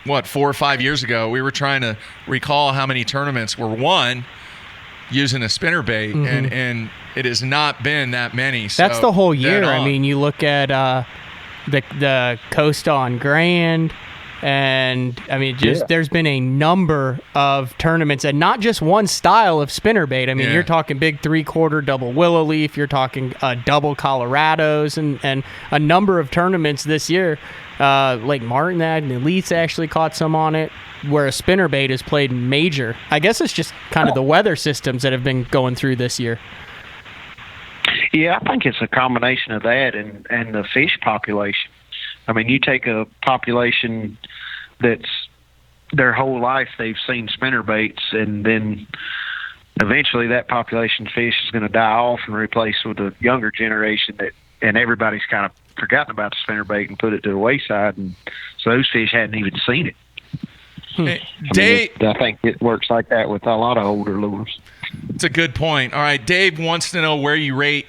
4 or 5 years ago. We were trying to recall how many tournaments were won using a spinnerbait, and it has not been that many. So that's the whole year. I mean, you look at the Costa on Grand, and I mean, there's been a number of tournaments, and not just one style of spinnerbait. I mean, you're talking big 3/4 double willow leaf, you're talking double Colorados, and a number of tournaments this year. Lake Martin, that and Elites actually caught some on it, where a spinnerbait is played major. I guess it's just kind of the weather systems that have been going through this year. Yeah, I think it's a combination of that and the fish population. I mean, you take a population that's their whole life they've seen spinnerbaits, and then eventually that population of fish is going to die off and replaced with a younger generation and everybody's kind of forgotten about the spinnerbait and put it to the wayside, and so those fish hadn't even seen it. Hey, I think it works like that with a lot of older lures. It's a good point. All right, Dave wants to know where you rate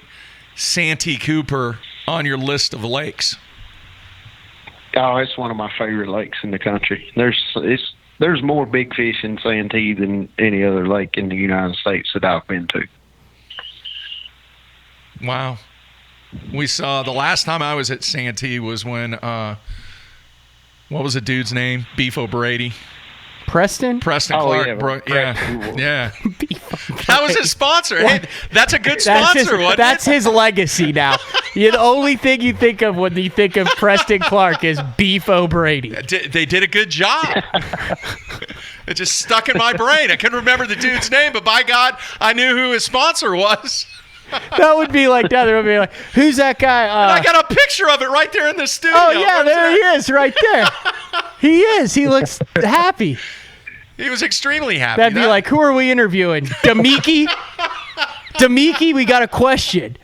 Santi Cooper on your list of lakes. Oh, it's one of my favorite lakes in the country. There's more big fish in Santee than any other lake in the United States that I've been to. Wow. We saw the last time I was at Santee was when what was the dude's name? Beef O'Brady. Preston Clark. Yeah. That was his sponsor. Hey, that's a good sponsor. That's his legacy now. The only thing you think of when you think of Preston Clark is Beef O'Brady. They did a good job. It just stuck in my brain. I couldn't remember the dude's name, but by God, I knew who his sponsor was. That would be like that. It would be like, who's that guy? And I got a picture of it right there in the studio. Oh, yeah, there he is right there. He is. He looks happy. He was extremely happy. That'd be like, who are we interviewing? Damiki? Demiki, we got a question.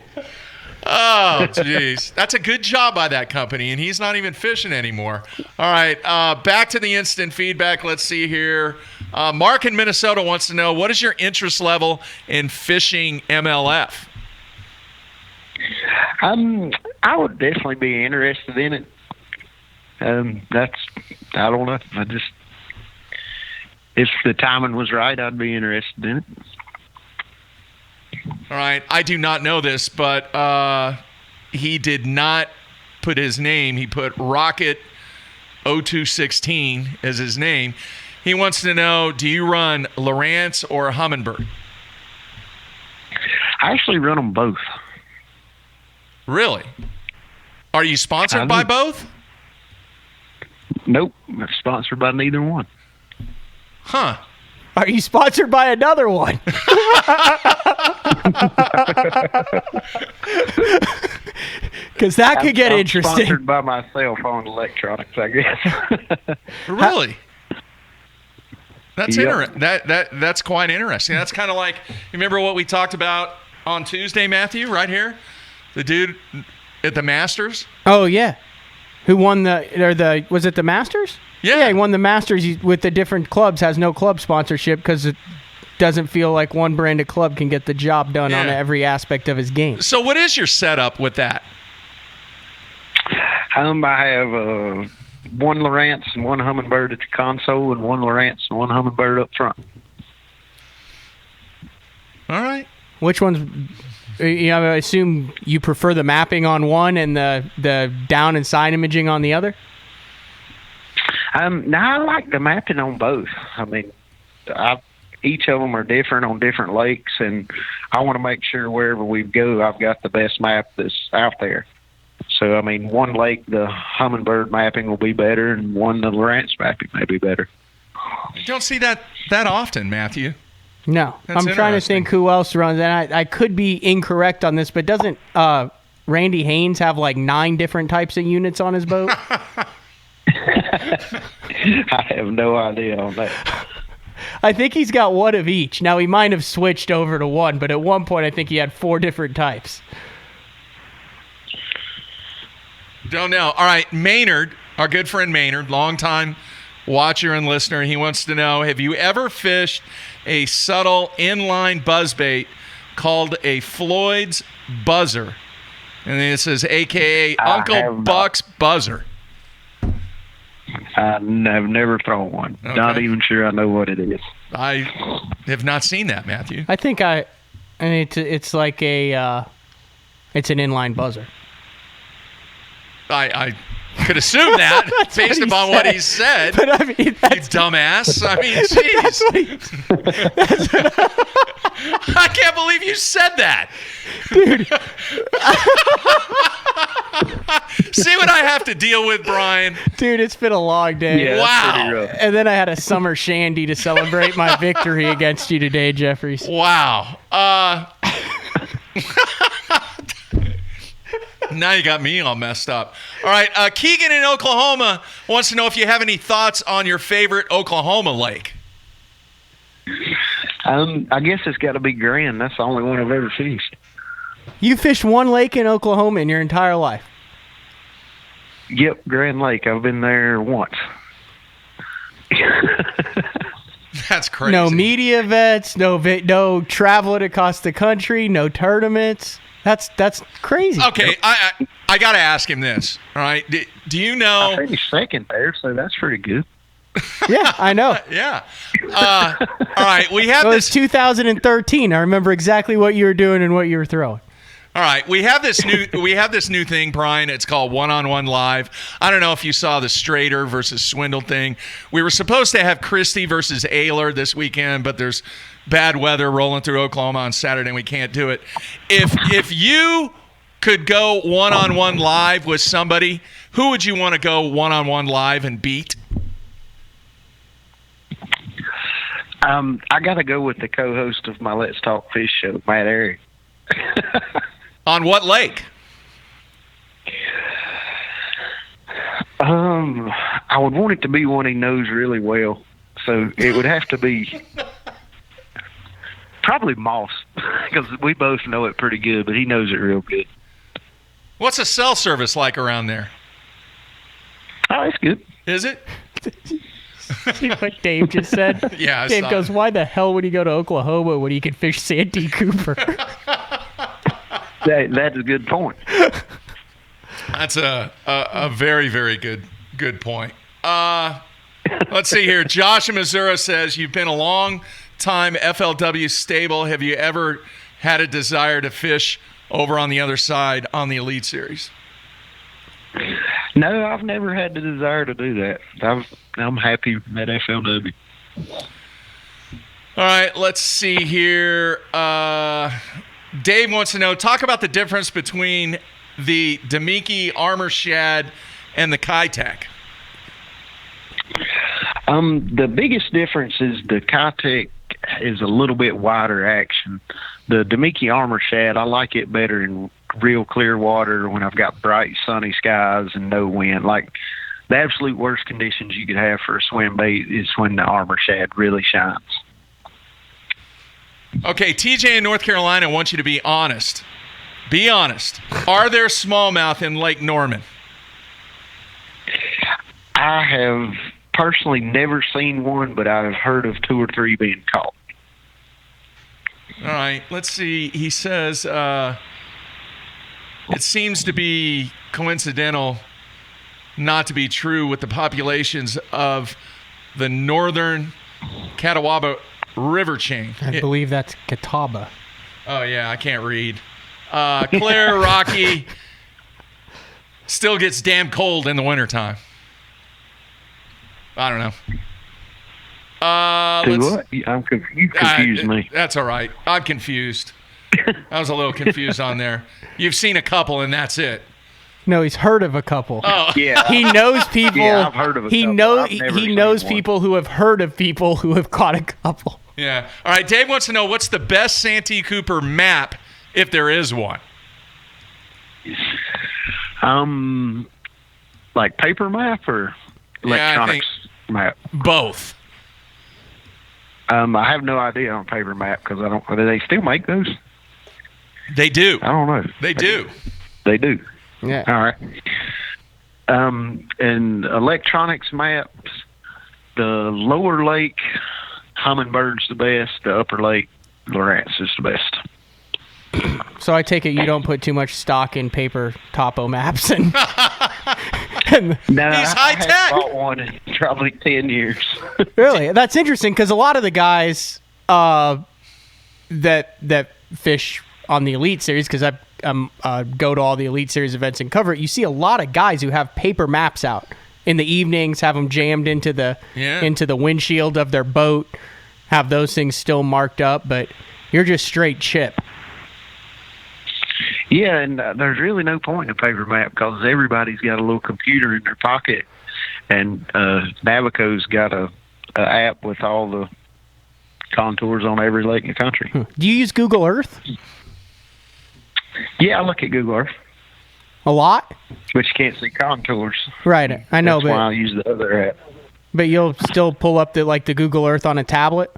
Oh, jeez. That's a good job by that company, and he's not even fishing anymore. All right, back to the instant feedback. Let's see here. Mark in Minnesota wants to know, what is your interest level in fishing MLF? I would definitely be interested in it. I don't know. If the timing was right, I'd be interested in it. All right. I do not know this, but he did not put his name. He put Rocket 0216 as his name. He wants to know, do you run Lowrance or Hummingbird? I actually run them both. Really? Are you sponsored by both? Nope. I'm not sponsored by neither one. Huh. Are you sponsored by another one? Because that could get interesting. I'm sponsored by myself on electronics, I guess. Really? That's Yep. That's quite interesting. That's kind of like, you remember what we talked about on Tuesday, Matthew, right here? The dude at the Masters? Oh, yeah. Who won was it the Masters? Yeah. He won the Masters with the different clubs, has no club sponsorship because it doesn't feel like one branded club can get the job done on every aspect of his game. So what is your setup with that? I have one Lowrance and one Hummingbird at the console, and one Lowrance and one Hummingbird up front. All right. Which one's... I assume you prefer the mapping on one and the down and side imaging on the other? No, I like the mapping on both. I mean, each of them are different on different lakes, and I want to make sure wherever we go, I've got the best map that's out there. So, I mean, one lake, the Hummingbird mapping will be better, and one, the Lowrance mapping may be better. You don't see that often, Matthew. No. That's I'm trying to think who else runs. And I could be incorrect on this, but doesn't Randy Haynes have like 9 different types of units on his boat? I have no idea on that. I think he's got one of each. Now, he might have switched over to one, but at one point I think he had 4 different types. Don't know. All right, Maynard, our good friend Maynard, longtime watcher and listener, he wants to know, have you ever fished a subtle inline buzzbait called a Floyd's Buzzer? And then it says, a.k.a. Uncle Buck's Buzzer. I've never thrown one. Okay. Not even sure I know what it is. I have not seen that, Matthew. I think it's like it's an inline buzzer. I could assume that based upon what he said. But I mean, you dumbass. I mean, jeez. I can't believe you said that. Dude. See what I have to deal with, Brian? Dude, it's been a long day. Yeah, wow. And then I had a summer shandy to celebrate my victory against you today, Jeffries. Wow. Now you got me all messed up. All right, Keegan in Oklahoma wants to know if you have any thoughts on your favorite Oklahoma lake. I guess it's got to be Grand. That's the only one I've ever fished. You fished one lake in Oklahoma in your entire life? Yep, Grand Lake. I've been there once. That's crazy. No media events, no traveling across the country, no tournaments. That's crazy. Okay, I got to ask him this. All right, do you know? I finished second there, so that's pretty good. Yeah, I know. Yeah. All right, we have It was this. 2013. I remember exactly what you were doing and what you were throwing. All right, we have this new thing, Brian. It's called One-on-One Live. I don't know if you saw the Strader versus Swindle thing. We were supposed to have Christie versus Ayler this weekend, but there's bad weather rolling through Oklahoma on Saturday, and we can't do it. If you could go one-on-one live with somebody, who would you want to go one-on-one live and beat? I got to go with the co-host of my Let's Talk Fish show, Matt Airy. On what lake? I would want it to be one he knows really well. So it would have to be Probably Moss, because we both know it pretty good, but he knows it real good. What's a cell service like around there? Oh, it's good. Is it? See what Dave just said? Yeah, I Dave saw goes, it. why the hell would he go to Oklahoma when he could fish Santi Cooper? That's a good point. That's a very, very good point. Let's see here. Josh in Missouri says, you've been a long time FLW stable. Have you ever had a desire to fish over on the other side on the Elite Series? No, I've never had the desire to do that. I'm happy at FLW. All right, let's see here. Dave wants to know, talk about the difference between the Demiki Armor Shad and the Kitech. The biggest difference is the Kitech is a little bit wider action. The Demiki Armor Shad, I like it better in real clear water when I've got bright sunny skies and no wind. Like the absolute worst conditions you could have for a swim bait is when the Armor Shad really shines. Okay, TJ in North Carolina wants you to be honest. Be honest. Are there smallmouth in Lake Norman? I have personally never seen one, but I have heard of 2 or 3 being caught. All right, let's see. He says it seems to be coincidental, not to be true, with the populations of the northern Catawba River chain. I believe that's Catawba. Oh, yeah, I can't read. Claire, Rocky, still gets damn cold in the wintertime. I don't know. What? You confused me. That's all right. I'm confused. I was a little confused on there. You've seen a couple, and that's it. No, he's heard of a couple. Oh, yeah. He knows people. Yeah, I've heard of a he couple. He knows people who have heard of people who have caught a couple. Yeah. All right. Dave wants to know, what's the best Santi Cooper map, if there is one? Like paper map or electronics map? Both. I have no idea on paper map because I don't. Do they still make those? They do. I don't know. They do. They do. Yeah. All right. And electronics maps, the lower lake Hummingbird's the best. The upper lake Lawrence is the best. So I take it you don't put too much stock in paper topo maps and. No, he's I high tech. haven't bought one in probably 10 years. Really, that's interesting because a lot of the guys that fish on the Elite Series, because I go to all the Elite Series events and cover it, you see a lot of guys who have paper maps out in the evenings, have them jammed into the windshield of their boat, have those things still marked up, but you're just straight chip. Yeah, and there's really no point in a paper map because everybody's got a little computer in their pocket, and Navico's got a app with all the contours on every lake in the country. Do you use Google Earth? Yeah, I look at Google Earth. A lot? But you can't see contours. Right, I know. That's why I use the other app. But you'll still pull up the Google Earth on a tablet?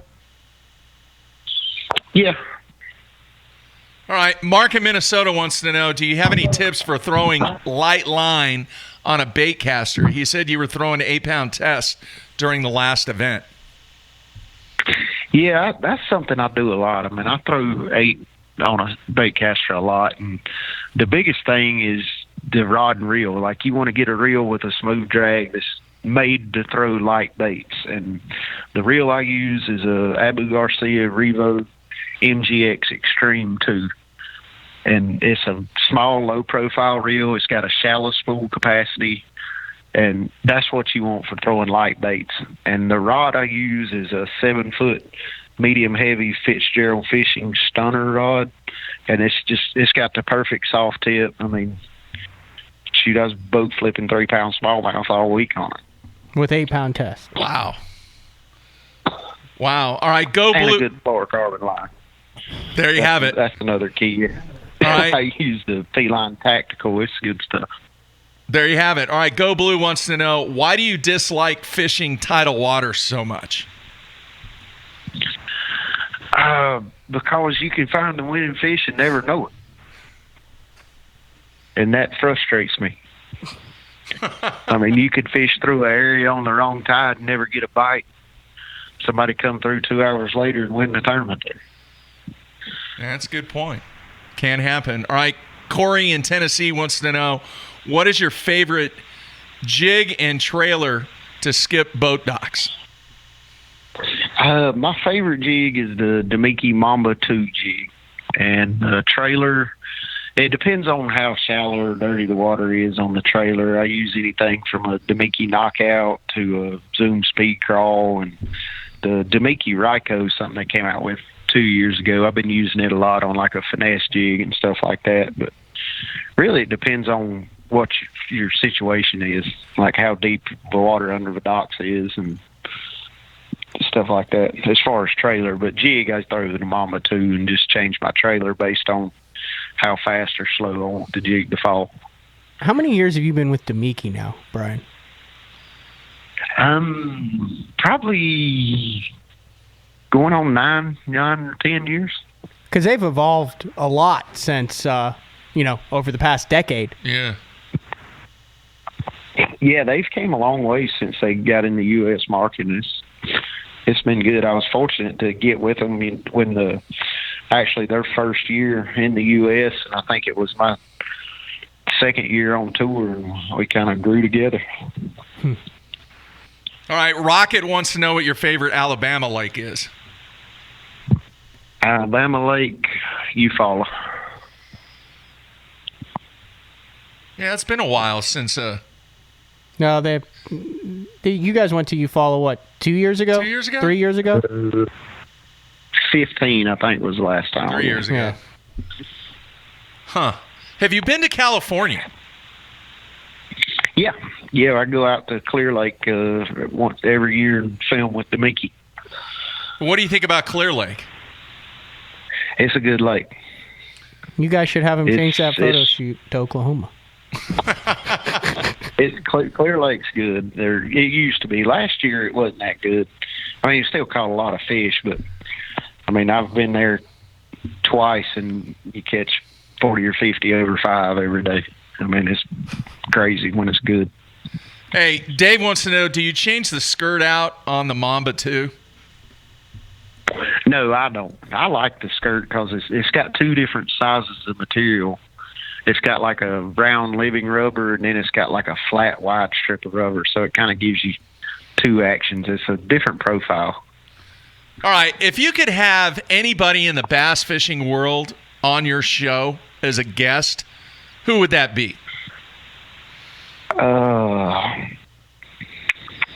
Yeah. All right. Mark in Minnesota wants to know, do you have any tips for throwing light line on a bait caster? He said you were throwing an 8-pound test during the last event. Yeah, that's something I do a lot. I mean, I throw 8 on a bait caster a lot, and the biggest thing is the rod and reel. Like, you want to get a reel with a smooth drag that's made to throw light baits, and the reel I use is a Abu Garcia Revo MGX Extreme 2, and it's a small, low-profile reel. It's got a shallow spool capacity, and that's what you want for throwing light baits. And the rod I use is a 7-foot medium-heavy Fitzgerald Fishing Stunner rod, and it's got the perfect soft tip. I mean, shoot, I was boat flipping 3-pound smallmouth all week on it. With 8-pound test. Wow. All right, go and blue. And a good fluorocarbon line. There you have it. That's another key. All right. I use the P-Line Tactical. It's good stuff. There you have it. All right, Go Blue wants to know, why do you dislike fishing tidal water so much? Because you can find the winning fish and never know it. And that frustrates me. I mean, you could fish through an area on the wrong tide and never get a bite. Somebody come through 2 hours later and win the tournament there. That's a good point. Can happen. All right, Corey in Tennessee wants to know, what is your favorite jig and trailer to skip boat docks? My favorite jig is the Demiki Mamba 2 jig. And the trailer, it depends on how shallow or dirty the water is on the trailer. I use anything from a Demiki Knockout to a Zoom Speed Crawl. And the Demiki Ryko is something they came out with 2 years ago. I've been using it a lot on like a finesse jig and stuff like that. But really, it depends on what your situation is, like how deep the water under the docks is and stuff like that as far as trailer. But jig, I throw the Mamba 2 and just change my trailer based on how fast or slow I want the jig to fall. How many years have you been with Demiki now, Brian? Probably going on 9 or 10 years. Because they've evolved a lot since, over the past decade. Yeah. Yeah, they've came a long way since they got in the U.S. market. It's been good. I was fortunate to get with them when their first year in the U.S., and I think it was my second year on tour, and we kind of grew together. All right, Rocket wants to know what your favorite Alabama lake is. Alabama Lake, Eufaula. Yeah, it's been a while since... No, you guys went to Eufaula, what, 2 years ago? 2 years ago? 3 years ago? 15, I think, was the last time. 3 years ago. Yeah. Huh. Have you been to California? Yeah, I go out to Clear Lake once every year and film with the Mickey. What do you think about Clear Lake? It's a good lake. You guys should have him change that photo shoot to Oklahoma. Clear Lake's good. It used to be. Last year it wasn't that good. I mean, you still caught a lot of fish, but I mean, I've been there twice, and you catch 40 or 50 over 5 every day. I mean, it's crazy when it's good. Hey, Dave wants to know, do you change the skirt out on the Mamba too? No, I don't. I like the skirt because it's got 2 different sizes of material. It's got like a brown living rubber, and then it's got like a flat wide strip of rubber, so it kind of gives you 2 actions. It's a different profile. All right, if you could have anybody in the bass fishing world on your show as a guest, who would that be? That's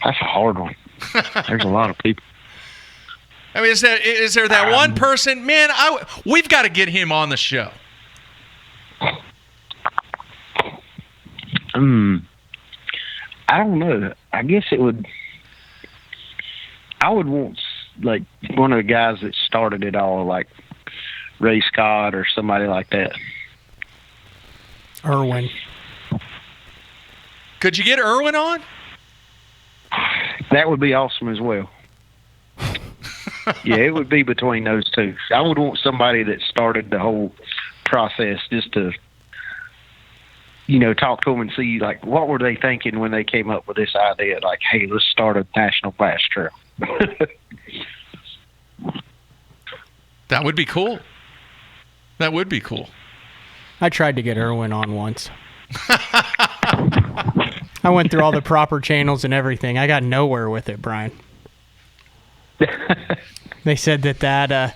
a hard one. There's a lot of people. I mean, is there that one person? Man, we've got to get him on the show. I don't know. I guess I would want like one of the guys that started it all, like Ray Scott or somebody like that. Irwin. Could you get Irwin on? That would be awesome as well. Yeah, it would be between those 2. I would want somebody that started the whole process just to, talk to them and see, like, what were they thinking when they came up with this idea? Like, hey, let's start a national bass trail. That would be cool. That would be cool. I tried to get Irwin on once. I went through all the proper channels and everything. I got nowhere with it, Brian. They said that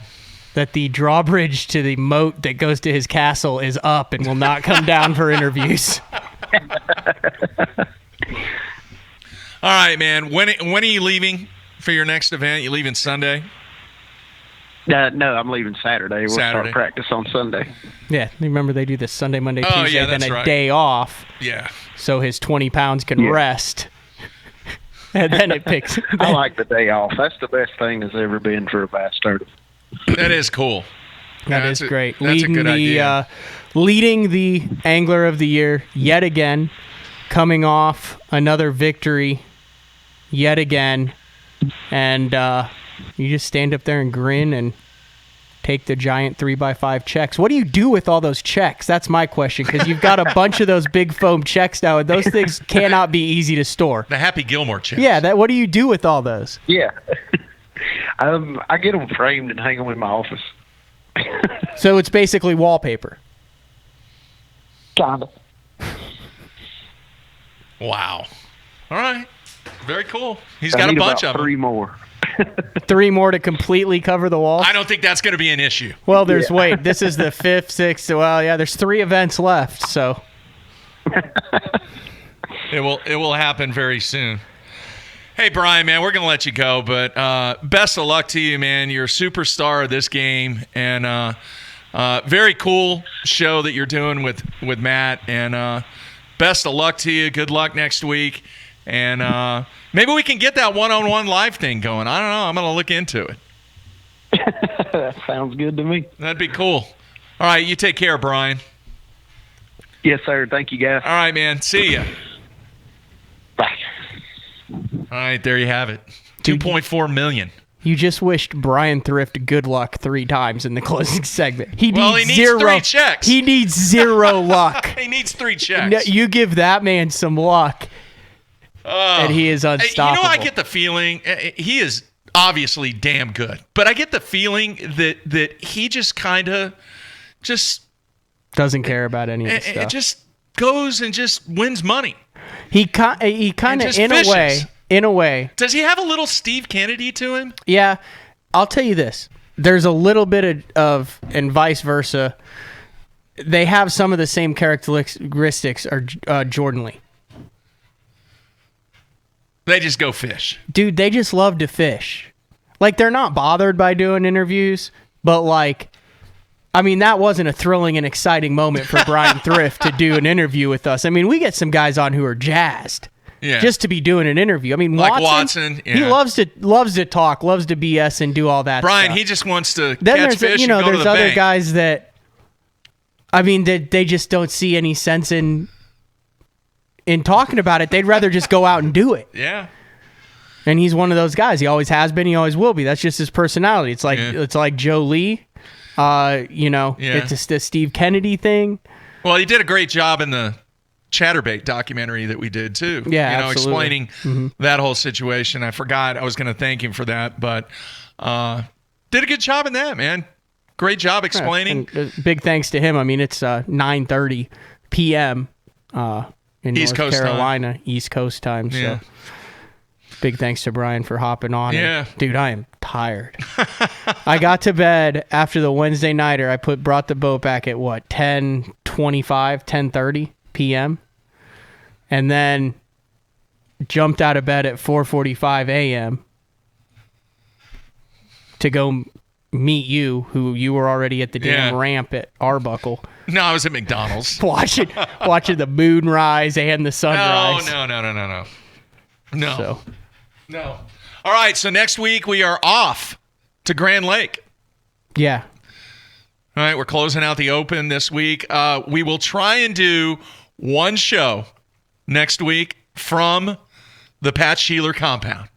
the drawbridge to the moat that goes to his castle is up and will not come down for interviews. All right, man. When are you leaving for your next event? You leaving Sunday? No, I'm leaving Saturday. We'll start practice on Sunday. Yeah, remember they do this Sunday, Monday, Tuesday, then a day off. Yeah. So his 20 pounds can rest. And then it picks. I like the day off. That's the best thing that's ever been for a bass tournament. That is cool. That is great. That's a good idea. Leading the Angler of the Year yet again, coming off another victory yet again, and you just stand up there and grin and take the giant 3x5 checks. What do you do with all those checks? That's my question, because you've got a bunch of those big foam checks now, and those things cannot be easy to store. The Happy Gilmore checks. Yeah, what do you do with all those? Yeah. I get them framed and hang them in my office. So it's basically wallpaper. Kinda. Wow. All right. Very cool. He's got a bunch of them. 3 more. 3 more to completely cover the wall? I don't think that's going to be an issue. Well, wait, this is the 5th, 6th. Well, yeah, there's 3 events left, so. It will happen very soon. Hey, Bryan, man, we're going to let you go, but best of luck to you, man. You're a superstar of this game, and very cool show that you're doing with Matt, and best of luck to you. Good luck next week, and maybe we can get that one-on-one live thing going. I don't know. I'm going to look into it. That sounds good to me. That'd be cool. All right, you take care, Bryan. Yes, sir. Thank you, guys. All right, man. See ya. Bye. All right, there you have it. $2.4 million. You just wished Bryan Thrift good luck 3 times in the closing segment. He needs 3 checks. He needs 0 luck. He needs 3 checks. No, you give that man some luck, and he is unstoppable. I get the feeling he is obviously damn good, but I get the feeling that he just kind of just doesn't care about any of this stuff. It just goes and just wins money. He kind of, in a way. Does he have a little Steve Kennedy to him? Yeah. I'll tell you this. There's a little bit of and vice versa. They have some of the same characteristics are Jordan Lee. They just go fish. Dude, they just love to fish. Like, they're not bothered by doing interviews, but that wasn't a thrilling and exciting moment for Bryan Thrift to do an interview with us. I mean, we get some guys on who are jazzed just to be doing an interview. I mean, Watson, he loves to talk, loves to BS and do all that Bryan, stuff. he just wants to then catch fish and go to the there's other bank. guys that, they just don't see any sense in talking about it. They'd rather just go out and do it. Yeah. And he's one of those guys. He always has been. He always will be. That's just his personality. It's like Joe Lee. It's just the Steve Kennedy thing. Well, he did a great job in the Chatterbait documentary that we did too. Yeah, explaining that whole situation. I forgot I was going to thank him for that, but did a good job in that, man. Great job explaining. And big thanks to him. I mean, it's 9:30 p.m. In East North Coast Carolina, time. East Coast time. Yeah. So big thanks to Bryan for hopping on. Yeah. And, dude, I am tired. I got to bed after the Wednesday nighter. I brought the boat back at 10:25, 10:30 p.m. and then jumped out of bed at 4:45 a.m. to go meet you, who you were already at the damn ramp at Arbuckle. No, I was at McDonald's. watching the moon rise and the sunrise. No. No. All right, so next week we are off to Grand Lake. Yeah. All right, we're closing out the Open this week. We will try and do one show next week from the Pat Sheeler compound.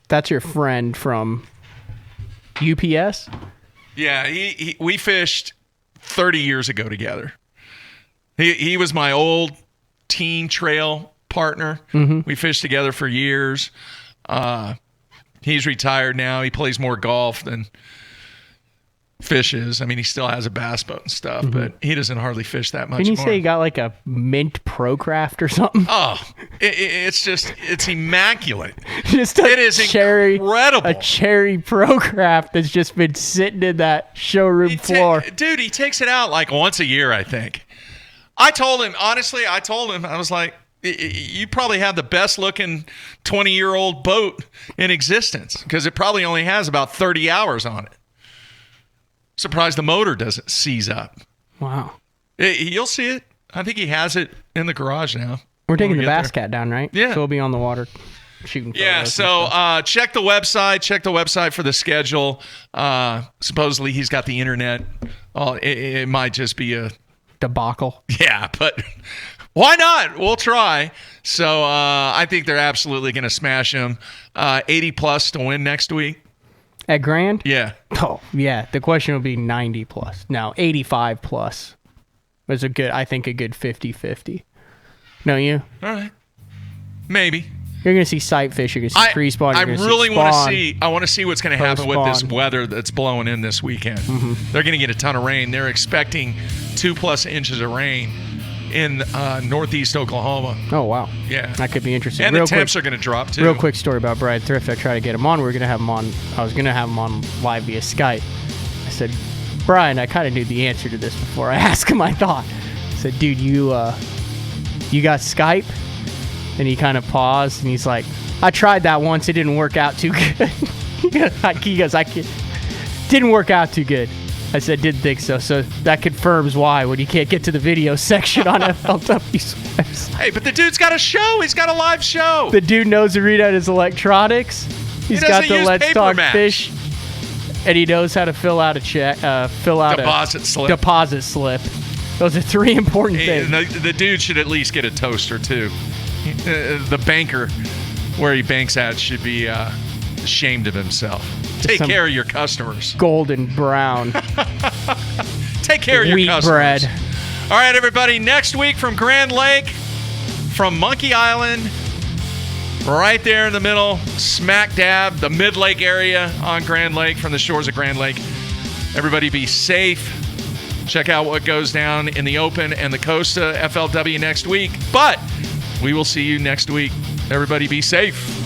That's your friend from UPS? Yeah, we fished 30 years ago together. He was my old teen trail partner. Mm-hmm. We fished together for years. He's retired now. He plays more golf than fishes. I mean, he still has a bass boat and stuff, but he doesn't hardly fish that much Didn't you more. say he got like a mint Procraft or something? Oh, it's immaculate. Just it is incredible. A cherry Procraft that's just been sitting in that showroom floor. Dude, he takes it out like once a year, I think. I told him, I was like, you probably have the best looking 20-year-old boat in existence because it probably only has about 30 hours on it. Surprised the motor doesn't seize up. Wow. You'll see it. I think he has it in the garage now. We're taking the Bass Cat down, right? Yeah. So we'll be on the water shooting photos. Yeah, so check the website. Check the website for the schedule. Supposedly he's got the internet. Oh, it might just be a debacle. Yeah, but why not? We'll try. So I think they're absolutely going to smash him. 80 plus to win next week. At Grand? Yeah. Oh, yeah. The question would be 90 plus. No, 85 plus. Was I think a good 50-50. No, you? All right. Maybe. You're going to see sight fish. You're going to see pre-spawn. I really want to see. I want to see what's going to happen with this weather that's blowing in this weekend. Mm-hmm. They're going to get a ton of rain. They're expecting 2+ inches of rain in northeast Oklahoma. Oh, wow. Yeah. That could be interesting. And the temps are going to drop, too. Real quick story about Bryan Thrift. I tried to get him on. I was going to have him on live via Skype. I said, Bryan, I kind of knew the answer to this before I asked him, I thought. I said, dude, you got Skype? And he kind of paused, and he's like, I tried that once. It didn't work out too good. He goes, didn't work out too good. I said, didn't think so. So that confirms why when you can't get to the video section on FLW's website. Hey, but the dude's got a show. He's got a live show. The dude knows to read out his electronics. He's got the Let's Talk Fish. And he knows how to fill out a check, deposit slip. Those are 3 important things. The dude should at least get a toaster, too. The banker where he banks at should be ashamed of himself. Take care of your customers. Golden brown. Take care of your wheat customers. Bread. All right, everybody. Next week from Grand Lake, from Monkey Island, right there in the middle, smack dab, the mid-lake area on Grand Lake, from the shores of Grand Lake. Everybody be safe. Check out what goes down in the Open and the Costa FLW next week. But we will see you next week. Everybody be safe.